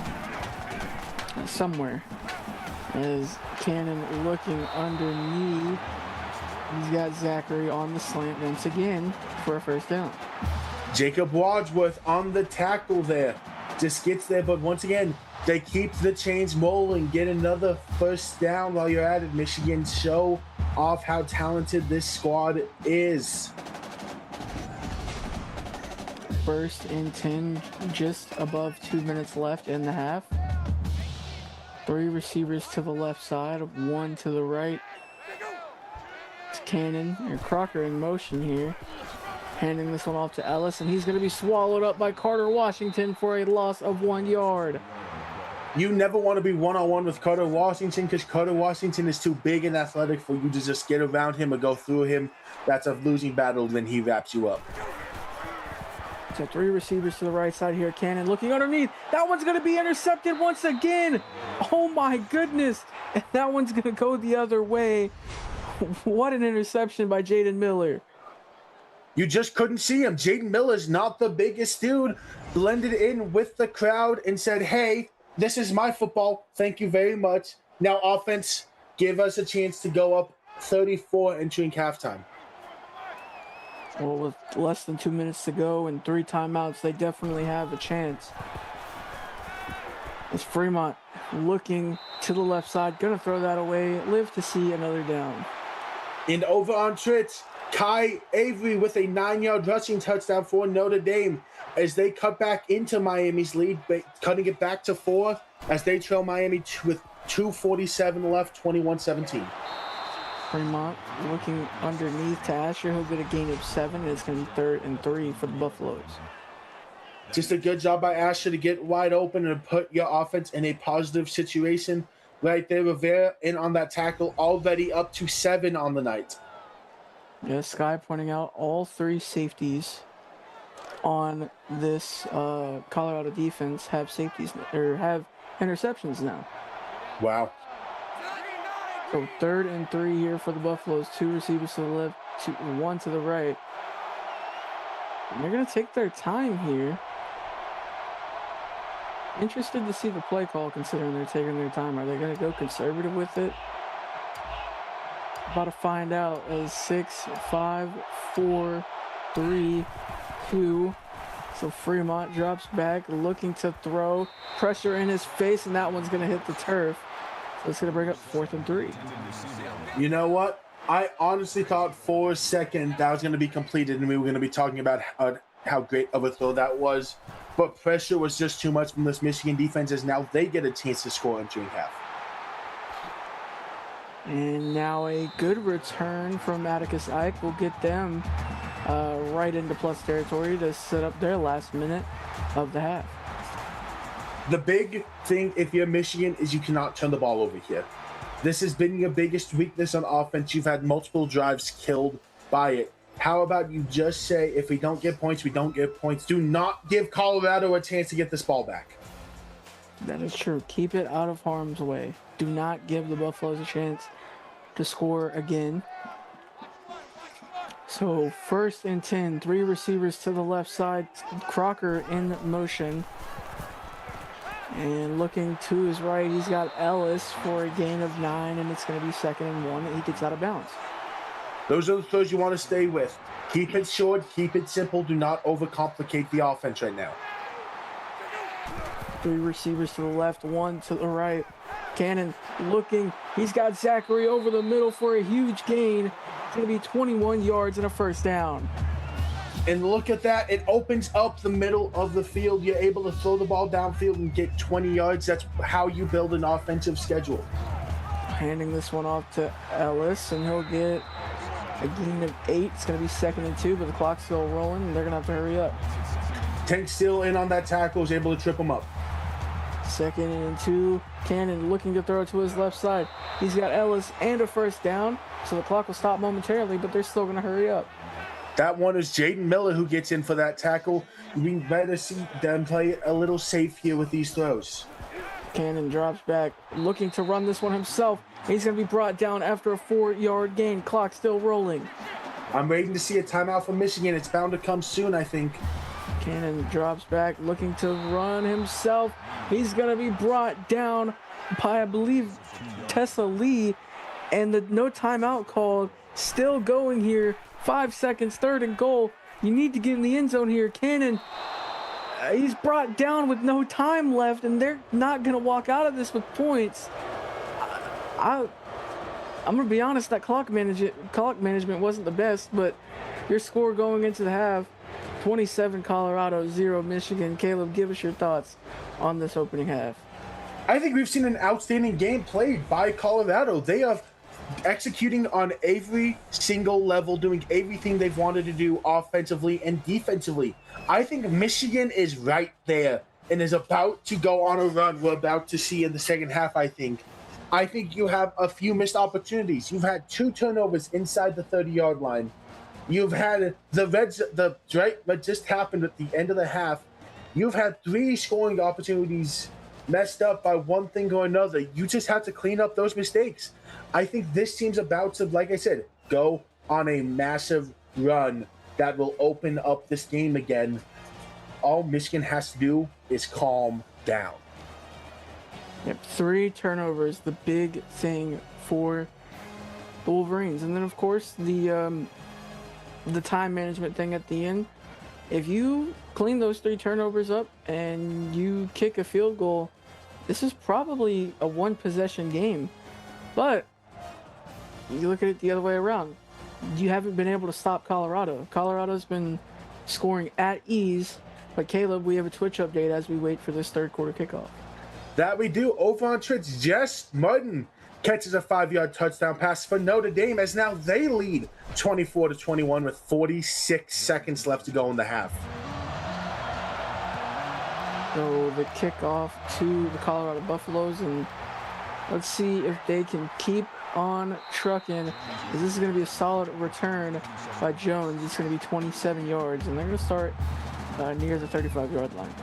Speaker 3: Somewhere. As Cannon looking underneath. He's got Zachary on the slant once again for a first down.
Speaker 4: Jacob Wadsworth on the tackle there. Just gets there, but once again, they keep the chains rolling. Get another first down while you're at it. Michigan, show off how talented this squad is.
Speaker 3: 1st and 10, just above 2 minutes left in the half. 3 receivers to the left side, 1 to the right. It's Cannon or Crocker in motion here. Handing this one off to Ellis, and he's going to be swallowed up by Carter Washington for a loss of 1 yard.
Speaker 4: You never want to be one-on-one with Carter Washington because Carter Washington is too big and athletic for you to just get around him or go through him. That's a losing battle when he wraps you up.
Speaker 3: So 3 receivers to the right side here. Cannon looking underneath. That one's going to be intercepted once again. Oh my goodness. And that one's going to go the other way. What an interception by Jaden Miller.
Speaker 4: You just couldn't see him. Jaden Miller's not the biggest dude. Blended in with the crowd and said, hey, this is my football. Thank you very much. Now offense, give us a chance to go up 34 entering halftime.
Speaker 3: Well, with less than 2 minutes to go and 3 timeouts, they definitely have a chance. It's Fremont looking to the left side, gonna throw that away, live to see another down.
Speaker 4: And over on Twitch, Kai Avery with a 9-yard rushing touchdown for Notre Dame as they cut back into Miami's lead, cutting it back to 4 as they trail Miami with 2:47 left, 21-17.
Speaker 3: Fremont looking underneath to Asher. He'll get a gain of 7, and it's going to be 3rd and 3 for the Buffaloes.
Speaker 4: Just a good job by Asher to get wide open and put your offense in a positive situation. Right there, Rivera in on that tackle, already up to 7 on the night.
Speaker 3: Yes, Sky pointing out all 3 safeties on this Colorado defense have safeties or have interceptions now.
Speaker 4: Wow.
Speaker 3: So 3rd and 3 here for the Buffaloes. 2 receivers to the left, 1 to the right. And they're going to take their time here. Interested to see the play call considering they're taking their time. Are they going to go conservative with it? About to find out as 6, 5, 4, 3, 2. So Fremont drops back, looking to throw. Pressure in his face, and that one's going to hit the turf. So it's going to bring up 4th and 3.
Speaker 4: You know what? I honestly thought for a second that was going to be completed and we were going to be talking about how great of a throw that was. But pressure was just too much from this Michigan defense as now they get a chance to score entering half.
Speaker 3: And now a good return from Atticus Ike will get them right into plus territory to set up their last minute of the half.
Speaker 4: The big thing if you're Michigan is you cannot turn the ball over here. This has been your biggest weakness on offense. You've had multiple drives killed by it. How about you just say, if we don't get points, we don't get points. Do not give Colorado a chance to get this ball back.
Speaker 3: That is true. Keep it out of harm's way. Do not give the Buffaloes a chance to score again. So 1st and 10, 3 receivers to the left side. Crocker in motion. And looking to his right, he's got Ellis for a gain of 9, and it's going to be 2nd and 1, and he gets out of bounds.
Speaker 4: Those are the throws you want to stay with. Keep it short, keep it simple. Do not overcomplicate the offense right now.
Speaker 3: 3 receivers to the left, 1 to the right. Cannon looking. He's got Zachary over the middle for a huge gain. It's going to be 21 yards and a first down.
Speaker 4: And look at that. It opens up the middle of the field. You're able to throw the ball downfield and get 20 yards. That's how you build an offensive schedule.
Speaker 3: Handing this one off to Ellis, and he'll get a gain of 8. It's going to be 2nd and 2, but the clock's still rolling, and they're going to have to hurry up.
Speaker 4: Tank still in on that tackle, is able to trip him up.
Speaker 3: 2nd and 2. Cannon looking to throw to his left side. He's got Ellis and a first down, so the clock will stop momentarily, but they're still going to hurry up.
Speaker 4: That one is Jaden Miller who gets in for that tackle. We better see them play a little safe here with these throws.
Speaker 3: Cannon drops back, looking to run this one himself. He's going to be brought down after a 4-yard gain. Clock still rolling.
Speaker 4: I'm waiting to see a timeout from Michigan. It's bound to come soon, I think.
Speaker 3: Cannon drops back, looking to run himself. He's going to be brought down by, I believe, Tessa Lee. And the no timeout called. Still going here. 5 seconds, 3rd and goal. You need to get in the end zone here. Cannon, he's brought down with no time left, and they're not going to walk out of this with points. I'm going to be honest, that clock management wasn't the best, but your score going into the half, 27 Colorado, 0 Michigan. Caleb, give us your thoughts on this opening half.
Speaker 4: I think we've seen an outstanding game played by Colorado. They are executing on every single level, doing everything they've wanted to do offensively and defensively. I think Michigan is right there and is about to go on a run we're about to see in the second half, I think. I think you have a few missed opportunities. You've had 2 turnovers inside the 30-yard line. You've had the right that just happened at the end of the half. You've had 3 scoring opportunities messed up by one thing or another. You just have to clean up those mistakes. I think this team's about to, like I said, go on a massive run that will open up this game again. All Michigan has to do is calm down.
Speaker 3: Yep, 3 turnovers, the big thing for the Wolverines. And then, of course, the time management thing at the end. If you clean those 3 turnovers up and you kick a field goal, this is probably a 1-possession game. But you look at it the other way around. You haven't been able to stop Colorado. Colorado's been scoring at ease. But Caleb, we have a Twitch update as we wait for this 3rd quarter kickoff.
Speaker 4: That we do. Over on Twitch, Jess Martin catches a 5-yard touchdown pass for Notre Dame as now they lead 24-21 with 46 seconds left to go in the half.
Speaker 3: So the kickoff to the Colorado Buffaloes, and let's see if they can keep on trucking. This is going to be a solid return by Jones. It's going to be 27 yards, and they're going to start near the 35-yard line.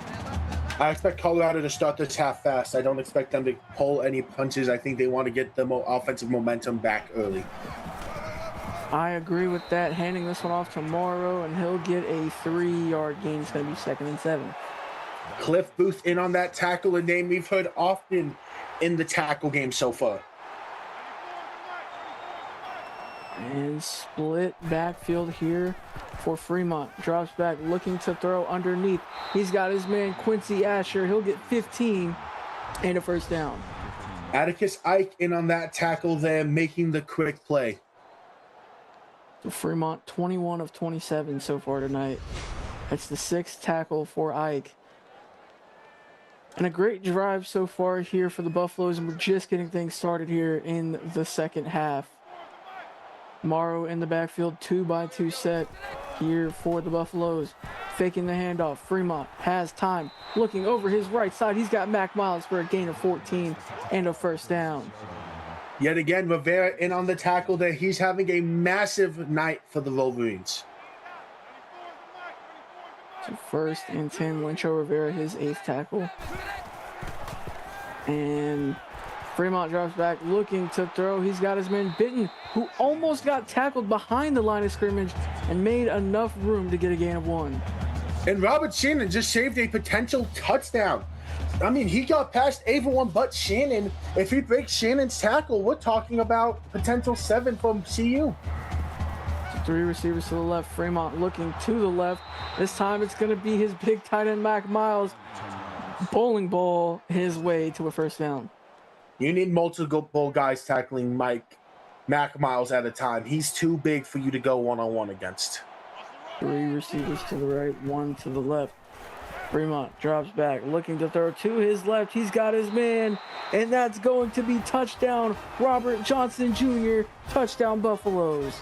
Speaker 4: I expect Colorado to start this half fast. I don't expect them to pull any punches. I think they want to get the offensive momentum back early.
Speaker 3: I agree with that. Handing this one off to Morrow, and he'll get a 3-yard gain. It's going to be 2nd and 7.
Speaker 4: Cliff Booth in on that tackle, a name we've heard often in the tackle game so far.
Speaker 3: And split backfield here for Fremont. Drops back, looking to throw underneath. He's got his man Quincy Asher. He'll get 15 and a first down.
Speaker 4: Atticus Ike in on that tackle there, making the quick play.
Speaker 3: So Fremont 21 of 27 so far tonight. That's the 6th tackle for Ike. And a great drive so far here for the Buffaloes, and we're just getting things started here in the second half. Morrow in the backfield, 2-by-2 set here for the Buffaloes. Faking the handoff. Fremont has time. Looking over his right side. He's got Mac Miles for a gain of 14 and a first down.
Speaker 4: Yet again, Rivera in on the tackle there. He's having a massive night for the Wolverines.
Speaker 3: So 1st and 10, Wincho Rivera, his 8th tackle. And Fremont drops back, looking to throw. He's got his man Bitten, who almost got tackled behind the line of scrimmage and made enough room to get a gain of 1.
Speaker 4: And Robert Shannon just saved a potential touchdown. I mean, he got past everyone but Shannon. If he breaks Shannon's tackle, we're talking about potential 7 from CU.
Speaker 3: 3 receivers to the left. Fremont looking to the left. This time it's going to be his big tight end, Mac Miles. Bowling ball his way to a first down.
Speaker 4: You need multiple guys tackling Mac Miles at a time. He's too big for you to go one-on-one against.
Speaker 3: 3 receivers to the right, 1 to the left. Fremont drops back, looking to throw to his left. He's got his man, and that's going to be touchdown. Robert Johnson Jr., touchdown Buffaloes.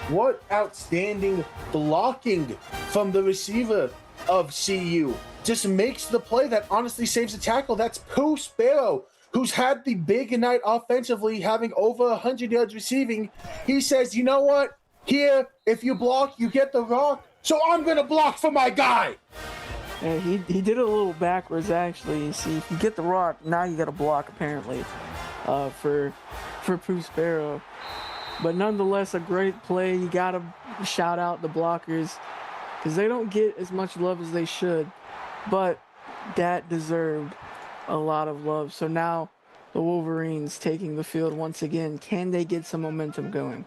Speaker 4: What outstanding blocking from the receiver of CU. Just makes the play that honestly saves the tackle. That's Pooh Sparrow, who's had the big night offensively, having over 100 yards receiving. He says, you know what? Here, if you block, you get the rock. So I'm going to block for my guy.
Speaker 3: And he did it a little backwards, actually. You see, if you get the rock, now you got to block, apparently, for Pooh Sparrow. But nonetheless, a great play. You got to shout out the blockers because they don't get as much love as they should. But that deserved a lot of love. So now the Wolverines taking the field once again. Can they get some momentum going?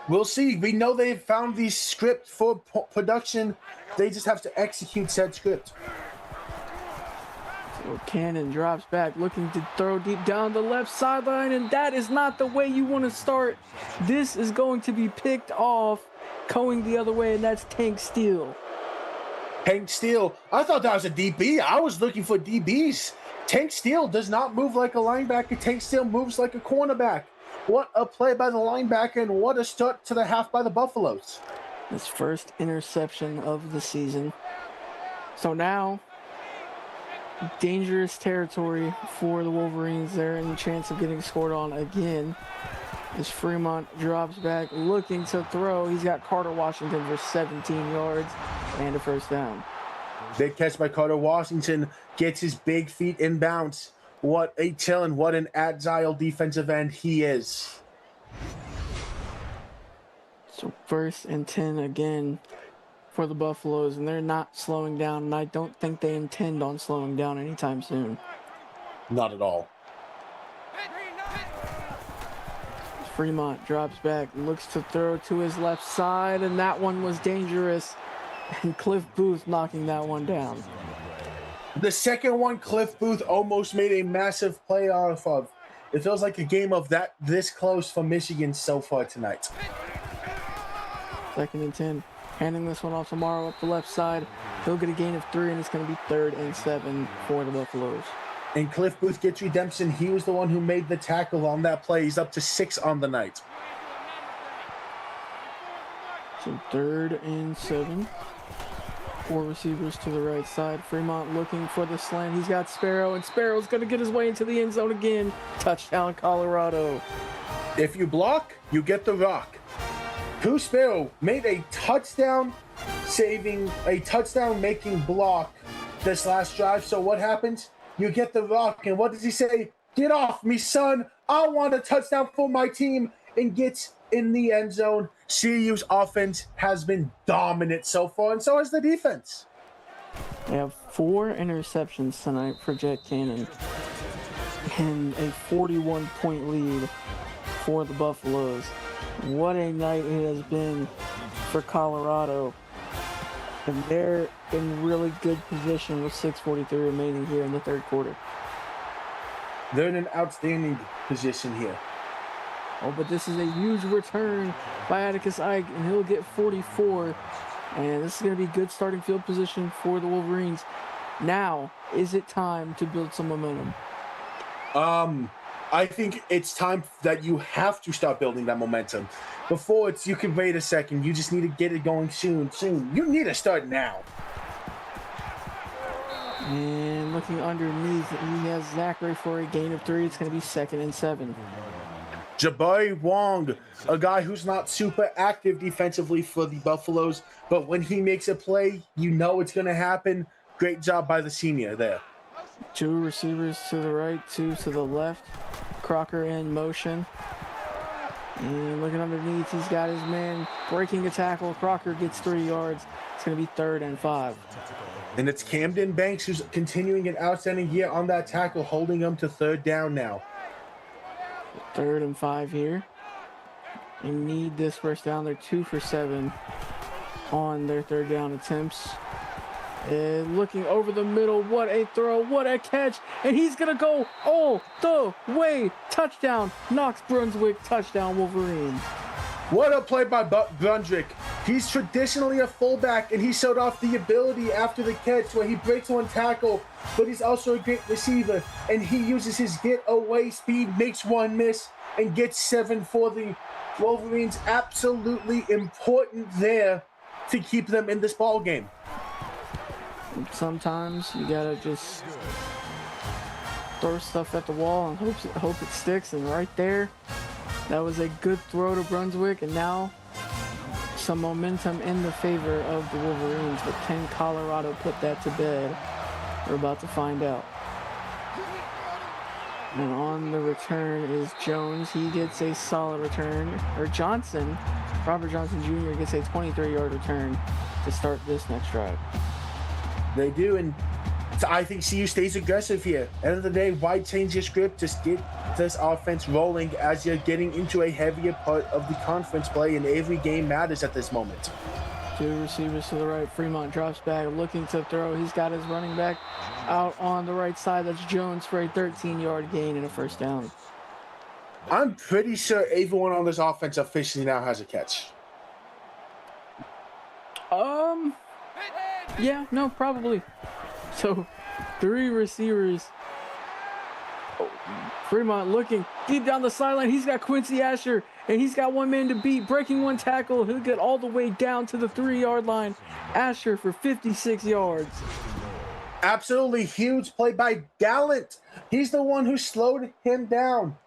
Speaker 4: We'll see. We know they've found the script for production. They just have to execute said script.
Speaker 3: So Cannon drops back, looking to throw deep down the left sideline, and that is not the way you want to start. This is going to be picked off, going the other way, and that's Tank Steele.
Speaker 4: Tank Steele. I thought that was a DB. I was looking for DBs. Tank Steele does not move like a linebacker. Tank Steele moves like a cornerback. What a play by the linebacker, and what a start to the half by the Buffaloes.
Speaker 3: His first interception of the season. So now, dangerous territory for the Wolverines there, and the chance of getting scored on again. As Fremont drops back, looking to throw. He's got Carter Washington for 17 yards and a first down.
Speaker 4: Big catch by Carter Washington. Gets his big feet inbounds. What a chillin', what an agile defensive end he is.
Speaker 3: So 1st and 10 again for the Buffaloes, and they're not slowing down, and I don't think they intend on slowing down anytime soon.
Speaker 4: Not at all.
Speaker 3: Fremont drops back, looks to throw to his left side, and that one was dangerous. And Cliff Booth knocking that one down.
Speaker 4: The second one, Cliff Booth almost made a massive play off of. It feels like a game of that this close for Michigan so far tonight.
Speaker 3: 2nd and 10. Handing this one off to Morrow up the left side. He'll get a gain of 3, and it's going to be 3rd and 7 for the Buffaloes.
Speaker 4: And Cliff Booth gets redemption. He was the one who made the tackle on that play. He's up to 6 on the night.
Speaker 3: So 3rd and 7. 4 receivers to the right side. Fremont looking for the slant. He's got Sparrow, and Sparrow's going to get his way into the end zone again. Touchdown, Colorado.
Speaker 4: If you block, you get the rock. Pooh Sparrow made a touchdown-making block this last drive. So what happens? You get the rock, and what does he say? Get off me, son. I want a touchdown for my team, and gets in the end zone. CU's offense has been dominant so far, and so has the defense.
Speaker 3: They have 4 interceptions tonight for Jet Cannon, and a 41-point lead for the Buffaloes. What a night it has been for Colorado. And they're in really good position with 6:43 remaining here in the 3rd quarter.
Speaker 4: They're in an outstanding position here.
Speaker 3: Oh, but this is a huge return by Atticus Ike, and he'll get 44. And this is going to be good starting field position for the Wolverines. Now, is it time to build some momentum?
Speaker 4: I think it's time that you have to start building that momentum. Before it's you can wait a second. You just need to get it going soon. You need to start now.
Speaker 3: And looking underneath, he has Zachary for a gain of 3. It's going to be 2nd and 7.
Speaker 4: Jabari Wong, a guy who's not super active defensively for the Buffaloes, but when he makes a play, you know it's going to happen. Great job by the senior there.
Speaker 3: 2 receivers to the right, 2 to the left. Crocker in motion. And looking underneath, he's got his man breaking a tackle. Crocker gets 3 yards. It's going to be 3rd and 5.
Speaker 4: And it's Camden Banks who's continuing an outstanding year on that tackle, holding him to 3rd down now.
Speaker 3: 3rd and 5 here. They need this first down. They're 2 for 7 on their 3rd down attempts. And looking over the middle, what a throw, what a catch, and he's gonna go all the way. Touchdown, Knox Brunswick, touchdown Wolverines.
Speaker 4: What a play by Brunswick. He's traditionally a fullback, and he showed off the ability after the catch where he breaks one tackle, but he's also a great receiver, and he uses his get-away speed, makes one miss, and gets 7 for the Wolverines. Absolutely important there to keep them in this ball game.
Speaker 3: Sometimes you gotta just throw stuff at the wall and hope it sticks, and right there, that was a good throw to Brunswick, and now some momentum in the favor of the Wolverines, but can Colorado put that to bed? We're about to find out. And on the return is Jones. He gets a solid return. Or Johnson, Robert Johnson Jr. gets a 23-yard return to start this next drive.
Speaker 4: They do, and I think CU stays aggressive here. End of the day, why change your script? Just get this offense rolling as you're getting into a heavier part of the conference play, and every game matters at this moment.
Speaker 3: 2 receivers to the right. Fremont drops back, looking to throw. He's got his running back out on the right side. That's Jones for a 13-yard gain and a first down.
Speaker 4: I'm pretty sure everyone on this offense officially now has a catch.
Speaker 3: Yeah, no, probably. So, 3 receivers. Oh, Fremont looking deep down the sideline. He's got Quincy Asher, and he's got one man to beat, breaking one tackle. He'll get all the way down to the 3-yard line. Asher for 56 yards.
Speaker 4: Absolutely huge play by Gallant. He's the one who slowed him down.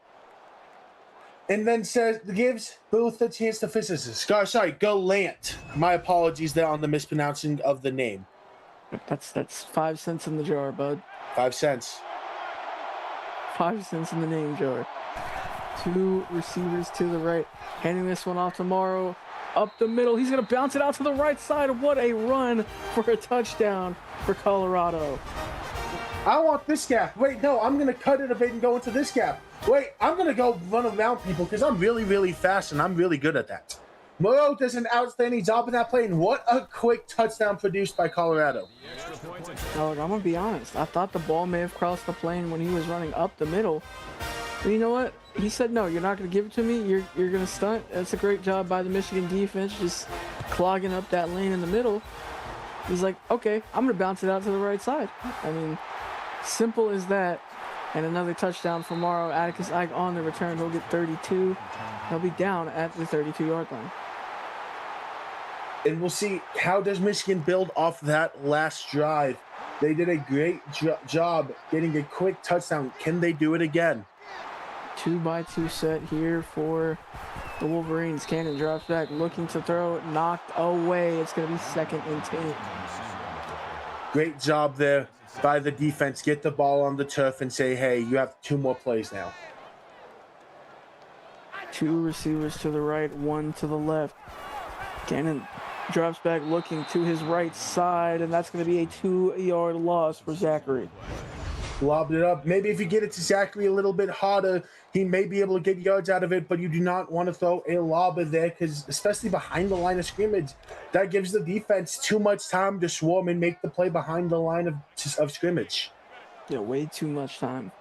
Speaker 4: And then gives Booth a chance to finish this. Gallant. My apologies there on the mispronouncing of the name.
Speaker 3: That's 5 cents in the jar, bud.
Speaker 4: 5 cents.
Speaker 3: 5 cents in the name jar. 2 receivers to the right. Handing this one off to Morrow. Up the middle. He's going to bounce it out to the right side. What a run for a touchdown for Colorado.
Speaker 4: I want this gap. Wait, no, I'm going to cut it a bit and go into this gap. Wait, I'm going to go run around people because I'm really, really fast and I'm really good at that. Morrow does an outstanding job in that play, and what a quick touchdown produced by Colorado.
Speaker 3: Now, look, I'm going to be honest. I thought the ball may have crossed the plane when he was running up the middle. But you know what? He said, no, you're not going to give it to me. You're going to stunt. That's a great job by the Michigan defense, just clogging up that lane in the middle. He's like, okay, I'm going to bounce it out to the right side. I mean, simple as that. And another touchdown for Morrow. Atticus Ike on the return. He'll get 32. He'll be down at the 32-yard line.
Speaker 4: And we'll see, how does Michigan build off that last drive? They did a great job getting a quick touchdown. Can they do it again?
Speaker 3: 2-by-2 set here for the Wolverines. Cannon drops back, looking to throw. Knocked away. It's going to be 2nd and 10.
Speaker 4: Great job there by the defense. Get the ball on the turf and say, hey, you have 2 more plays now.
Speaker 3: 2 receivers to the right, 1 to the left. Cannon drops back, looking to his right side, and that's going to be a 2-yard loss for Zachary.
Speaker 4: Lobbed it up. Maybe if you get it to Zachary a little bit harder, he may be able to get yards out of it, but you do not want to throw a lob there because, especially behind the line of scrimmage, that gives the defense too much time to swarm and make the play behind the line of scrimmage.
Speaker 3: Yeah, way too much time.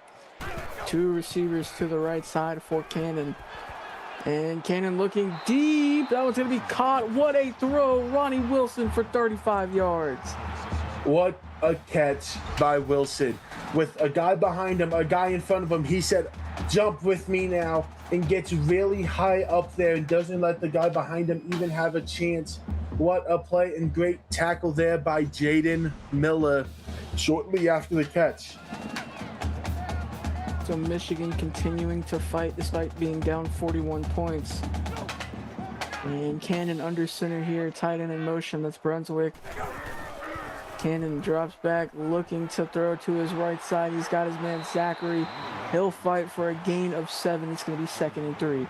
Speaker 3: 2 receivers to the right side for Cannon. And Cannon looking deep. That one's going to be caught. What a throw. Ronnie Wilson for 35 yards.
Speaker 4: What a catch by Wilson. With a guy behind him, a guy in front of him, he said, jump with me now, and gets really high up there and doesn't let the guy behind him even have a chance. What a play and great tackle there by Jaden Miller shortly after the catch.
Speaker 3: So Michigan continuing to fight despite being down 41 points. And Cannon under center here, tight end in motion. That's Brunswick. Cannon drops back, looking to throw to his right side. He's got his man Zachary. He'll fight for a gain of 7. It's going to be 2nd and 3.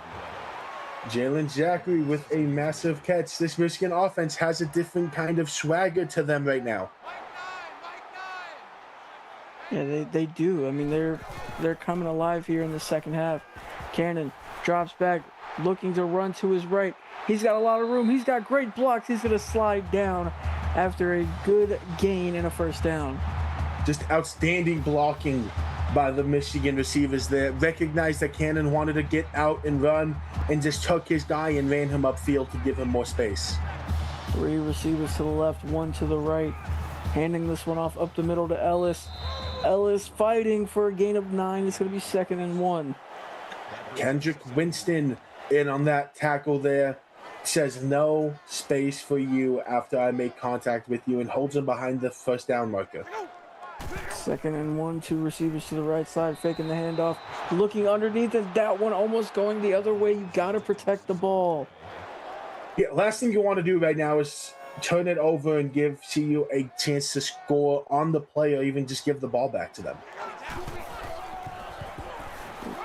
Speaker 4: Jalen Zachary with a massive catch. This Michigan offense has a different kind of swagger to them right now.
Speaker 3: Yeah, they do. I mean, they're coming alive here in the second half. Cannon drops back, looking to run to his right. He's got a lot of room. He's got great blocks. He's going to slide down after a good gain and a first down.
Speaker 4: Just outstanding blocking by the Michigan receivers there. Recognized that Cannon wanted to get out and run and just took his guy and ran him upfield to give him more space.
Speaker 3: 3 receivers to the left, 1 to the right. Handing this one off up the middle to Ellis. Ellis fighting for a gain of 9. It's going to be 2nd and 1.
Speaker 4: Kendrick Winston in on that tackle there. Says no space for you after I make contact with you and holds him behind the first down marker.
Speaker 3: 2nd and 1, 2 receivers to the right side, faking the handoff, looking underneath, and that one almost going the other way. You got to protect the ball.
Speaker 4: Yeah, last thing you want to do right now is turn it over and give CU a chance to score on the play or even just give the ball back to them.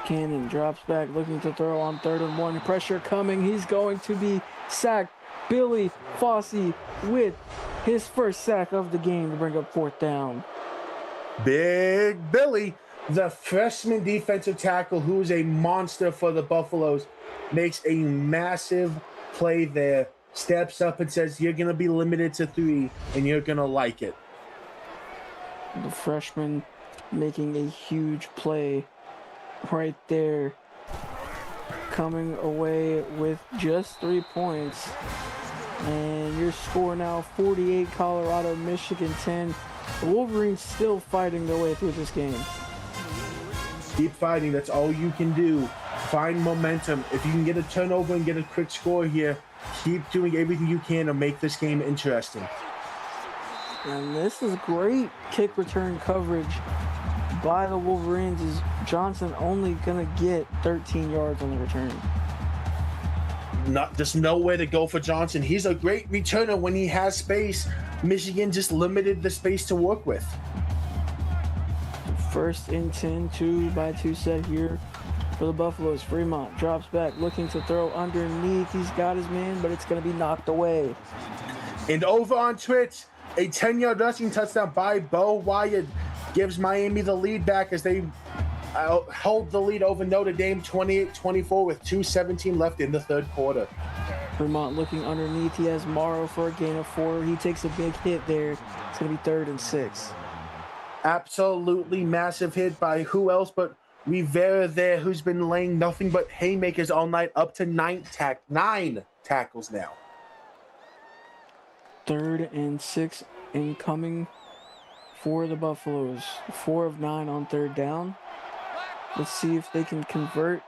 Speaker 3: Cannon drops back, looking to throw on 3rd and 1. Pressure coming. He's going to be sacked. Billy Fossey with his first sack of the game to bring up 4th down.
Speaker 4: Big Billy, the freshman defensive tackle who is a monster for the Buffaloes, makes a massive play there. Steps up and says, you're going to be limited to 3 and you're going to like it.
Speaker 3: The freshman making a huge play right there, coming away with just 3 points. And your score now 48 Colorado, Michigan 10. The Wolverines still fighting their way through this game.
Speaker 4: Keep fighting. That's all you can do. Find momentum. If you can get a turnover and get a quick score here, keep doing everything you can to make this game interesting.
Speaker 3: And this is great kick return coverage by the Wolverines. Is Johnson only going to get 13 yards on the return?
Speaker 4: There's nowhere to go for Johnson. He's a great returner when he has space. Michigan just limited the space to work with.
Speaker 3: 1st and 10, 2-by-2 set here for the Buffaloes. Fremont drops back, looking to throw underneath. He's got his man, but it's going to be knocked away.
Speaker 4: And over on Twitch, a 10-yard rushing touchdown by Bo Wyatt gives Miami the lead back as they hold the lead over Notre Dame 28-24 with 2:17 left in the 3rd quarter.
Speaker 3: Fremont looking underneath. He has Morrow for a gain of 4. He takes a big hit there. It's going to be 3rd and 6.
Speaker 4: Absolutely massive hit by who else but Rivera there, who's been laying nothing but haymakers all night, up to 9 tackles now.
Speaker 3: 3rd and 6 incoming for the Buffaloes. 4 of 9 on 3rd down. Let's see if they can convert.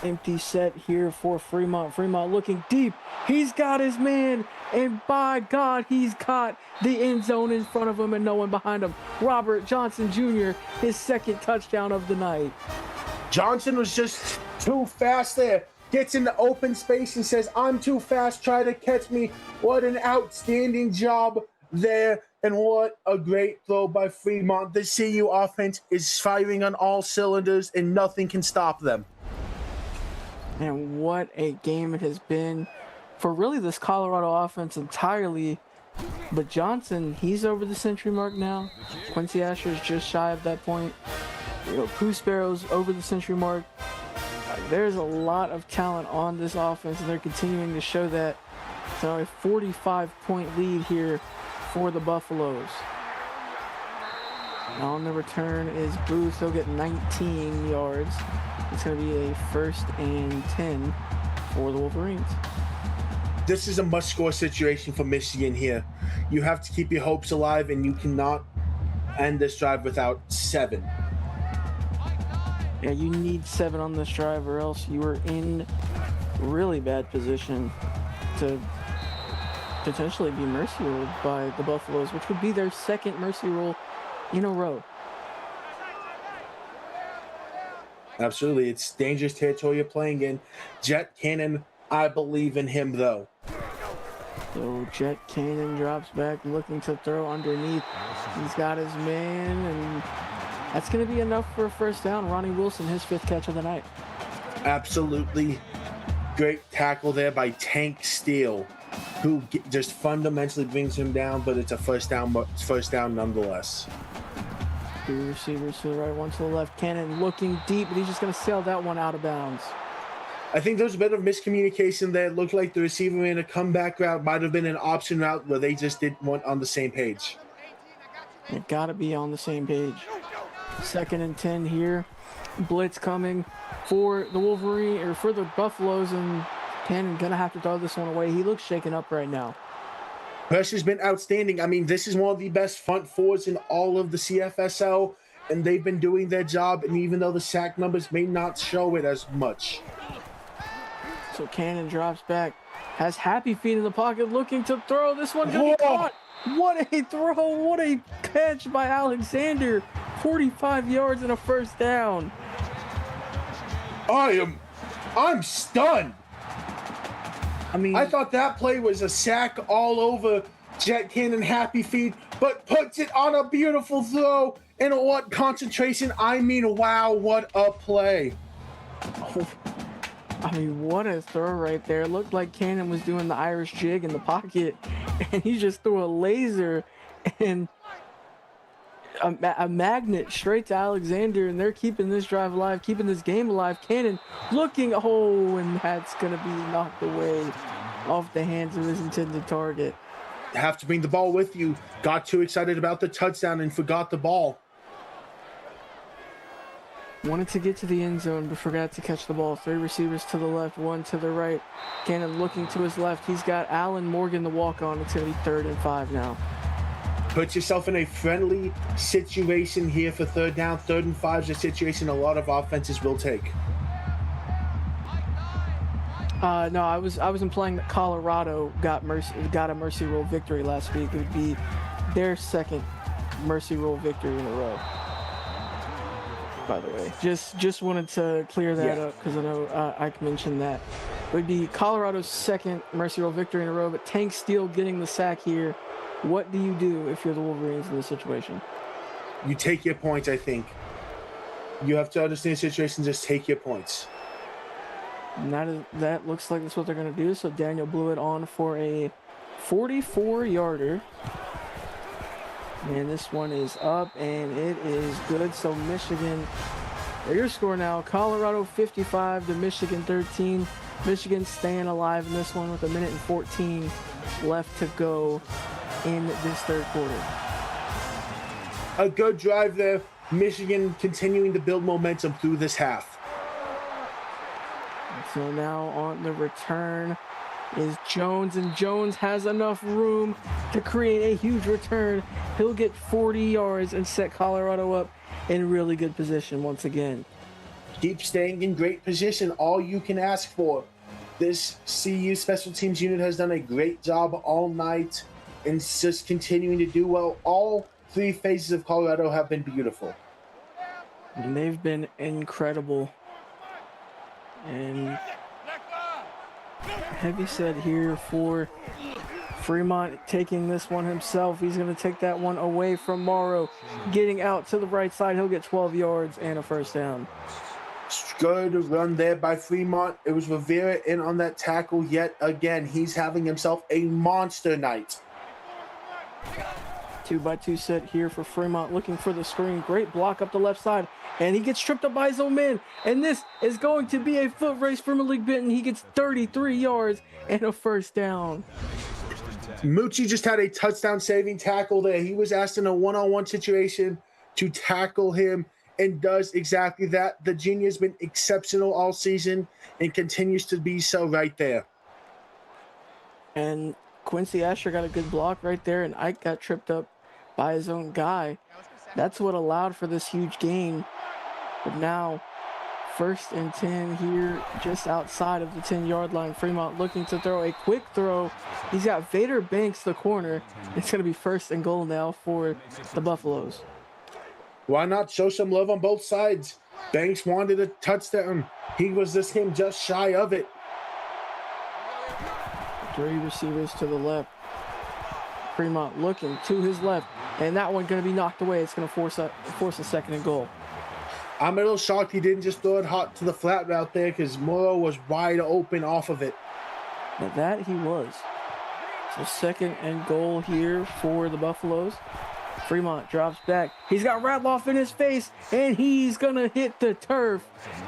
Speaker 3: Empty set here for Fremont. Fremont looking deep. He's got his man, and by God, he's caught the end zone in front of him and no one behind him. Robert Johnson Jr., his 2nd touchdown of the night.
Speaker 4: Johnson was just too fast there. Gets into open space and says, I'm too fast, try to catch me. What an outstanding job there. And what a great throw by Fremont. The CU offense is firing on all cylinders and nothing can stop them.
Speaker 3: And what a game it has been for really this Colorado offense entirely. But Johnson, he's over the century mark now. Quincy Asher's just shy of that point. Pooh Sparrow's over the century mark. There's a lot of talent on this offense, and they're continuing to show that. So a 45-point lead here for the Buffaloes. On the return is Booth. He'll get 19 yards. It's going to be a 1st and 10 for the Wolverines.
Speaker 4: This is a must-score situation for Michigan here. You have to keep your hopes alive, and you cannot end this drive without 7.
Speaker 3: Yeah, you need 7 on this drive, or else you are in really bad position to potentially be mercy ruled by the Buffaloes, which would be their 2nd mercy rule in a row.
Speaker 4: Absolutely. It's dangerous territory you're playing in. Jet Cannon, I believe in him, though.
Speaker 3: So Jet Cannon drops back, looking to throw underneath. He's got his man, and that's going to be enough for a 1st down. Ronnie Wilson, his 5th catch of the night.
Speaker 4: Absolutely great tackle there by Tank Steele, who just fundamentally brings him down, but it's a first down nonetheless.
Speaker 3: 2 receivers to the right, 1 to the left. Cannon looking deep, but he's just going to sail that one out of bounds.
Speaker 4: I think there was a bit of miscommunication there. It looked like the receiver in a comeback route might have been an option route where they just weren't on the same page.
Speaker 3: You got to be on the same page. 2nd and 10 here. Blitz coming for the Wolverine, or for the Buffaloes, and Cannon gonna have to throw this one away. He looks shaken up right now.
Speaker 4: Pressure's been outstanding. I mean, this is one of the best front fours in all of the CFSL, and they've been doing their job, and even though the sack numbers may not show it as much.
Speaker 3: So Cannon drops back, has Happy Feet in the pocket, looking to throw. This one gonna be caught. What a throw, what a catch by Alexander. 45 yards and a 1st down.
Speaker 4: I'm stunned.
Speaker 3: I mean,
Speaker 4: I thought that play was a sack all over Jet Cannon Happy Feet, but puts it on a beautiful throw. And what concentration? I mean, wow, what a play.
Speaker 3: What a throw right there. It looked like Cannon was doing the Irish jig in the pocket, and he just threw a laser and a magnet straight to Alexander, and they're keeping this drive alive, keeping this game alive. Cannon looking, and that's going to be knocked away off the hands of his intended target.
Speaker 4: Have to bring the ball with you. Got too excited about the touchdown and forgot the ball.
Speaker 3: Wanted to get to the end zone, but forgot to catch the ball. 3 receivers to the left, 1 to the right. Cannon looking to his left. He's got Allen Morgan the walk-on. It's going to be 3rd and 5 now.
Speaker 4: Put yourself in a friendly situation here for 3rd down. 3rd and 5 is a situation a lot of offenses will take.
Speaker 3: No, I was implying that Colorado got a mercy rule victory last week. It would be their 2nd mercy rule victory in a row. By the way, just wanted to clear that up, because I know I mentioned that. It would be Colorado's 2nd mercy rule victory in a row, but Tank Steele getting the sack here. What do you do if you're the Wolverines in this situation?
Speaker 4: You take your points, I think. You have to understand the situation, just take your points.
Speaker 3: And that looks like that's what they're going to do. So Daniel blew it on for a 44-yarder. And this one is up, and it is good. So Michigan, your score now, Colorado 55 to Michigan 13. Michigan staying alive in this one with 1:14 left to go in this 3rd quarter.
Speaker 4: A good drive there. Michigan continuing to build momentum through this half.
Speaker 3: So now on the return is Jones, and Jones has enough room to create a huge return. He'll get 40 yards and set Colorado up in really good position once again.
Speaker 4: Keep staying in great position, all you can ask for. This CU special teams unit has done a great job all night and just continuing to do well. All 3 phases of Colorado have been beautiful.
Speaker 3: And they've been incredible. And heavy set here for Fremont, taking this one himself. He's going to take that one away from Morrow. Getting out to the right side, he'll get 12 yards and a 1st down.
Speaker 4: Good run there by Fremont. It was Rivera in on that tackle yet again. He's having himself a monster night.
Speaker 3: 2-by-2 set here for Fremont, looking for the screen. Great block up the left side, and he gets tripped up by his own man. And this is going to be a foot race for Malik Benton. He gets 33 yards and a 1st down.
Speaker 4: Moochie just had a touchdown saving tackle there. He was asked in a one-on-one situation to tackle him, and does exactly that. The junior has been exceptional all season and continues to be so right there.
Speaker 3: And Quincy Asher got a good block right there, and Ike got tripped up by his own guy. That's what allowed for this huge gain. But now, 1st and 10 here, just outside of the 10-yard line. Fremont looking to throw a quick throw. He's got Vader Banks, the corner. It's going to be 1st and goal now for the Buffaloes.
Speaker 4: Why not show some love on both sides? Banks wanted a touchdown. He was this game just shy of it.
Speaker 3: 3 receivers to the left. Fremont looking to his left, and that one going to be knocked away. It's going to force a 2nd and goal.
Speaker 4: I'm a little shocked he didn't just throw it hot to the flat route there because Morrow was wide open off of it.
Speaker 3: But that he was. So 2nd and goal here for the Buffaloes. Fremont drops back. He's got Radloff in his face, and he's going to hit the turf,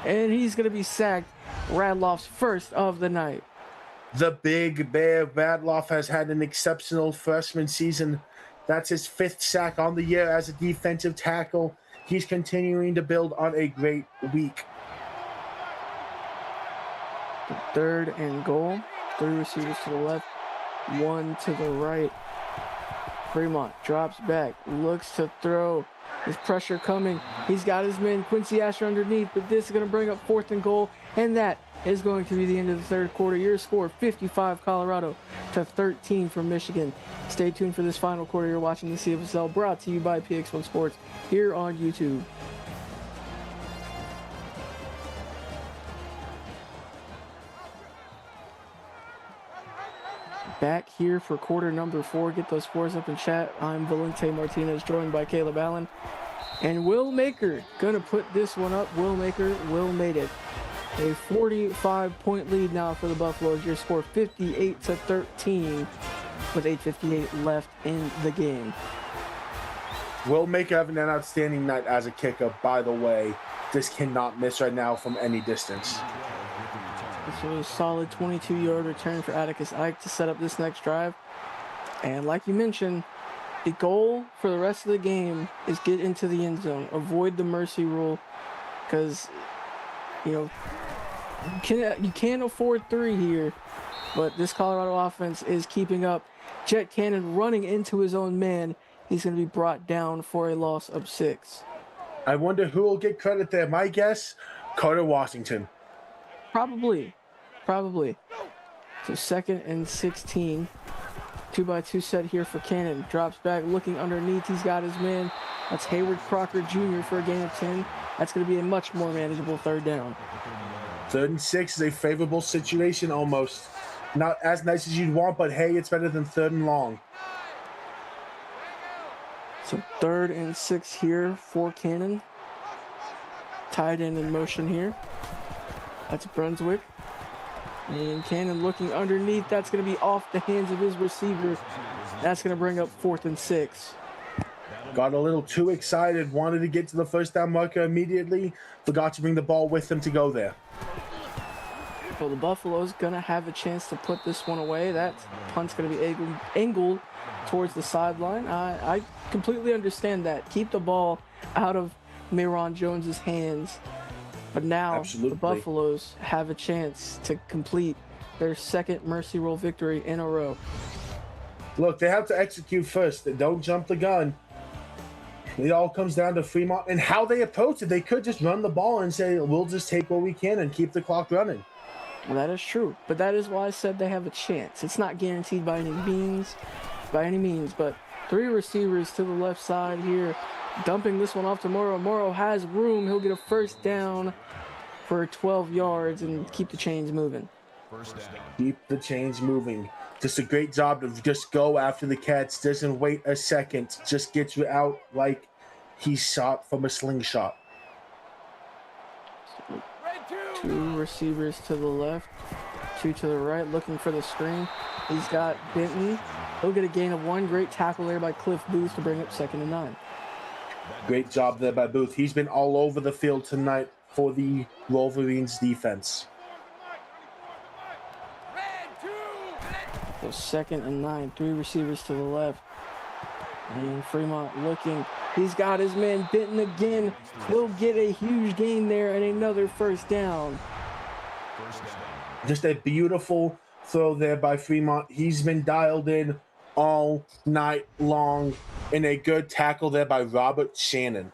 Speaker 3: and he's going to be sacked. Radloff's 1st of the night.
Speaker 4: The big bear Radloff has had an exceptional freshman season. That's his 5th sack on the year as a defensive tackle. He's continuing to build on a great week.
Speaker 3: 3rd and goal. 3 receivers to the left, 1 to the right. Fremont drops back, looks to throw. There's pressure coming. He's got his man Quincy Asher underneath, but this is going to bring up 4th and goal, and that is going to be the end of the 3rd quarter. Your score, 55 Colorado to 13 from Michigan. Stay tuned for this final quarter. You're watching the CFSL, brought to you by PX1 Sports here on YouTube. Back here for quarter number 4. Get those scores up in chat. I'm Valente Martinez, joined by Caleb Allen. And Will Maker gonna put this one up. Will Maker will made it. A 45-point lead now for the Buffaloes. Your score 58 to 13 with 8:58 left in the game.
Speaker 4: Will Maker having an outstanding night as a kicker, by the way. This cannot miss right now from any distance.
Speaker 3: This was a solid 22-yard return for Atticus Ike to set up this next drive. And like you mentioned, the goal for the rest of the game is get into the end zone. Avoid the mercy rule because, you know, you can't afford 3 here. But this Colorado offense is keeping up. Jet Cannon running into his own man. He's going to be brought down for a loss of 6.
Speaker 4: I wonder who will get credit there. My guess, Carter Washington.
Speaker 3: Probably. So 2nd and 16. 2x2 set here for Cannon. Drops back, looking underneath. He's got his man. That's Hayward Crocker Jr. for a gain of 10. That's going to be a much more manageable 3rd down.
Speaker 4: 3rd and 6 is a favorable situation almost. Not as nice as you'd want, but hey, it's better than 3rd and long.
Speaker 3: So 3rd and 6 here for Cannon. Tied in motion here. That's Brunswick. And Cannon looking underneath. That's going to be off the hands of his receiver. That's going to bring up 4th and 6.
Speaker 4: Got a little too excited. Wanted to get to the 1st down marker immediately. Forgot to bring the ball with him to go there.
Speaker 3: So the Buffalo's going to have a chance to put this one away. That punt's going to be angled towards the sideline. I completely understand that. Keep the ball out of Mayron Jones's hands. But now
Speaker 4: Absolutely.
Speaker 3: The Buffaloes have a chance to complete their 2nd mercy rule victory in a row.
Speaker 4: Look, they have to execute first. They don't jump the gun. It all comes down to Fremont and how they approach it. They could just run the ball and say, we'll just take what we can and keep the clock running.
Speaker 3: Well, that is true. But that is why I said they have a chance. It's not guaranteed by any means. But 3 receivers to the left side here. Dumping this one off to Morrow. Morrow has room. He'll get a 1st down for 12 yards and keep the chains moving.
Speaker 4: Keep the chains moving. Just a great job to just go after the catch. Doesn't wait a second. Just gets you out like he shot from a slingshot.
Speaker 3: 2 receivers to the left. 2 to the right. Looking for the screen. He's got Benton. He'll get a gain of 1. Great tackle there by Cliff Booth to bring up 2nd and 9.
Speaker 4: Great job there by Booth. He's been all over the field tonight for the Wolverines defense.
Speaker 3: So 2nd and 9, 3 receivers to the left. And Fremont looking. He's got his man Benton again. He'll get a huge gain there and another first down.
Speaker 4: Just a beautiful throw there by Fremont. He's been dialed in all night long, and a good tackle there by Robert Shannon.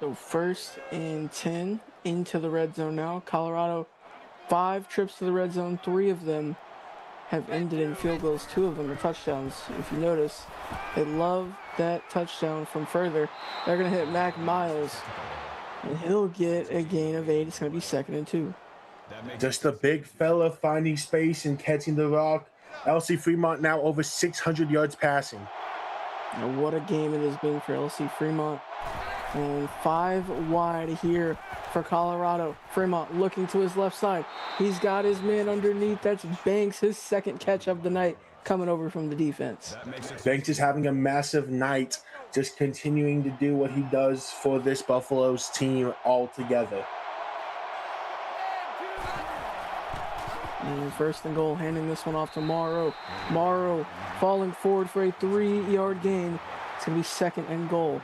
Speaker 3: So 1st and 10 into the red zone now. Colorado, 5 trips to the red zone. 3 of them have ended in field goals. 2 of them are touchdowns. If you notice, they love that touchdown from further. They're going to hit Mac Miles, and he'll get a gain of 8. It's going to be 2nd and 2.
Speaker 4: Just a big fella finding space and catching the rock. LC Fremont now over 600 yards passing.
Speaker 3: And what a game it has been for LC Fremont. And 5 wide here for Colorado. Fremont looking to his left side. He's got his man underneath. That's Banks, his 2nd catch of the night, coming over from the defense.
Speaker 4: Banks is having a massive night, just continuing to do what he does for this Buffalo's team altogether.
Speaker 3: And 1st and goal, handing this one off to Morrow. Morrow falling forward for a 3-yard gain. It's going to be 2nd and goal.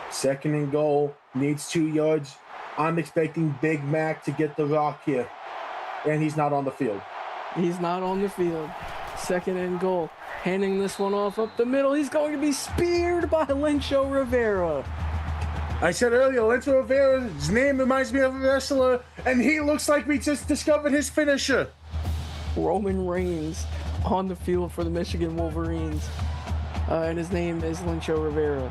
Speaker 4: 2nd and goal, needs 2 yards. I'm expecting Big Mac to get the rock here, and he's not on the field.
Speaker 3: He's not on the field. 2nd and goal, handing this one off up the middle. He's going to be speared by Lencho Rivera.
Speaker 4: I said earlier, Lencho Rivera's name reminds me of a wrestler, and he looks like we just discovered his finisher.
Speaker 3: Roman Reigns on the field for the Michigan Wolverines, and his name is Lencho Rivera.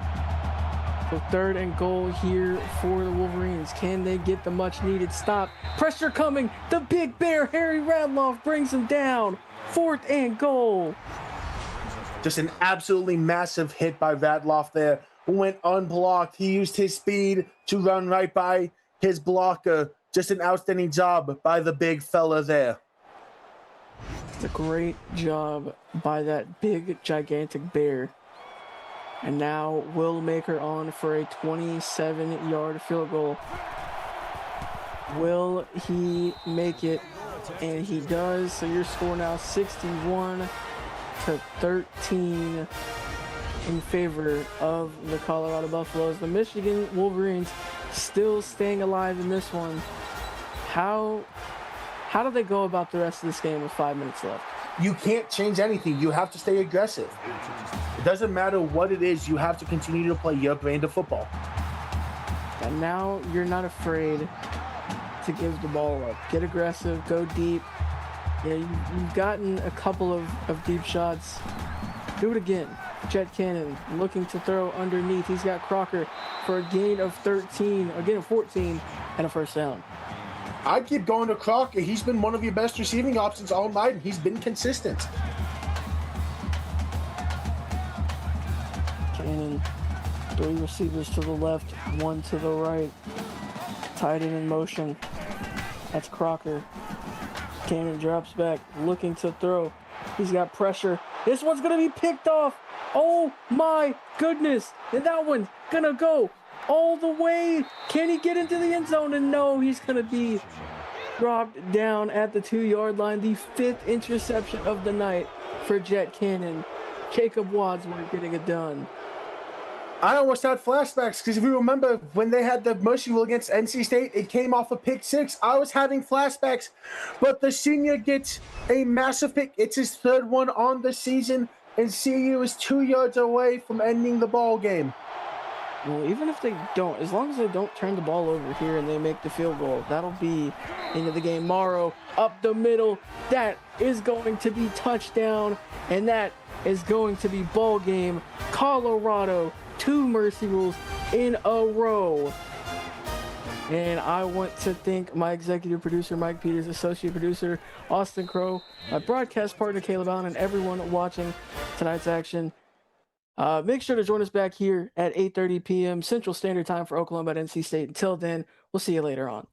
Speaker 3: So 3rd and goal here for the Wolverines. Can they get the much needed stop? Pressure coming. The big bear, Harry Radloff, brings him down. 4th and goal.
Speaker 4: Just an absolutely massive hit by Radloff there. Went unblocked. He used his speed to run right by his blocker. Just an outstanding job by the big fella there.
Speaker 3: It's a great job by that big, gigantic bear. And now Will Maker on for a 27-yard field goal. Will he make it? And he does. So your score now 61-13 in favor of the Colorado Buffaloes. The Michigan Wolverines still staying alive in this one. How do they go about the rest of this game with 5 minutes left?
Speaker 4: You can't change anything. You have to stay aggressive. It doesn't matter what it is. You have to continue to play your brand of football.
Speaker 3: And now you're not afraid to give the ball up. Get aggressive, go deep. Yeah, you've gotten a couple of deep shots. Do it again. Jet Cannon looking to throw underneath. He's got Crocker for a gain of 13, a gain of 14, and a first down.
Speaker 4: I'd keep going to Crocker. He's been one of your best receiving options all night, and he's been consistent.
Speaker 3: Cannon, 3 receivers to the left, 1 to the right. Tight end in motion. That's Crocker. Cannon drops back, looking to throw. He's got pressure. This one's going to be picked off. Oh my goodness. And that one's going to go all the way. Can he get into the end zone? And no, he's going to be dropped down at the 2-yard line. The 5th interception of the night for Jet Cannon. Jacob Wadsworth getting it done.
Speaker 4: I almost had flashbacks because if you remember when they had the mercy rule against NC State, it came off a pick 6. I was having flashbacks, but the senior gets a massive pick. It's his 3rd one on the season, and CU is 2 yards away from ending the ball game.
Speaker 3: Well, even if they don't, as long as they don't turn the ball over here and they make the field goal, that'll be into the game. Morrow up the middle. That is going to be touchdown, and that is going to be ball game. Colorado, 2 mercy rules in a row. And I want to thank my executive producer, Mike Peters, associate producer, Austin Crow, my broadcast partner, Caleb Allen, and everyone watching tonight's action. Make sure to join us back here at 8:30 p.m. Central Standard Time for Oklahoma at NC State. Until then, we'll see you later on.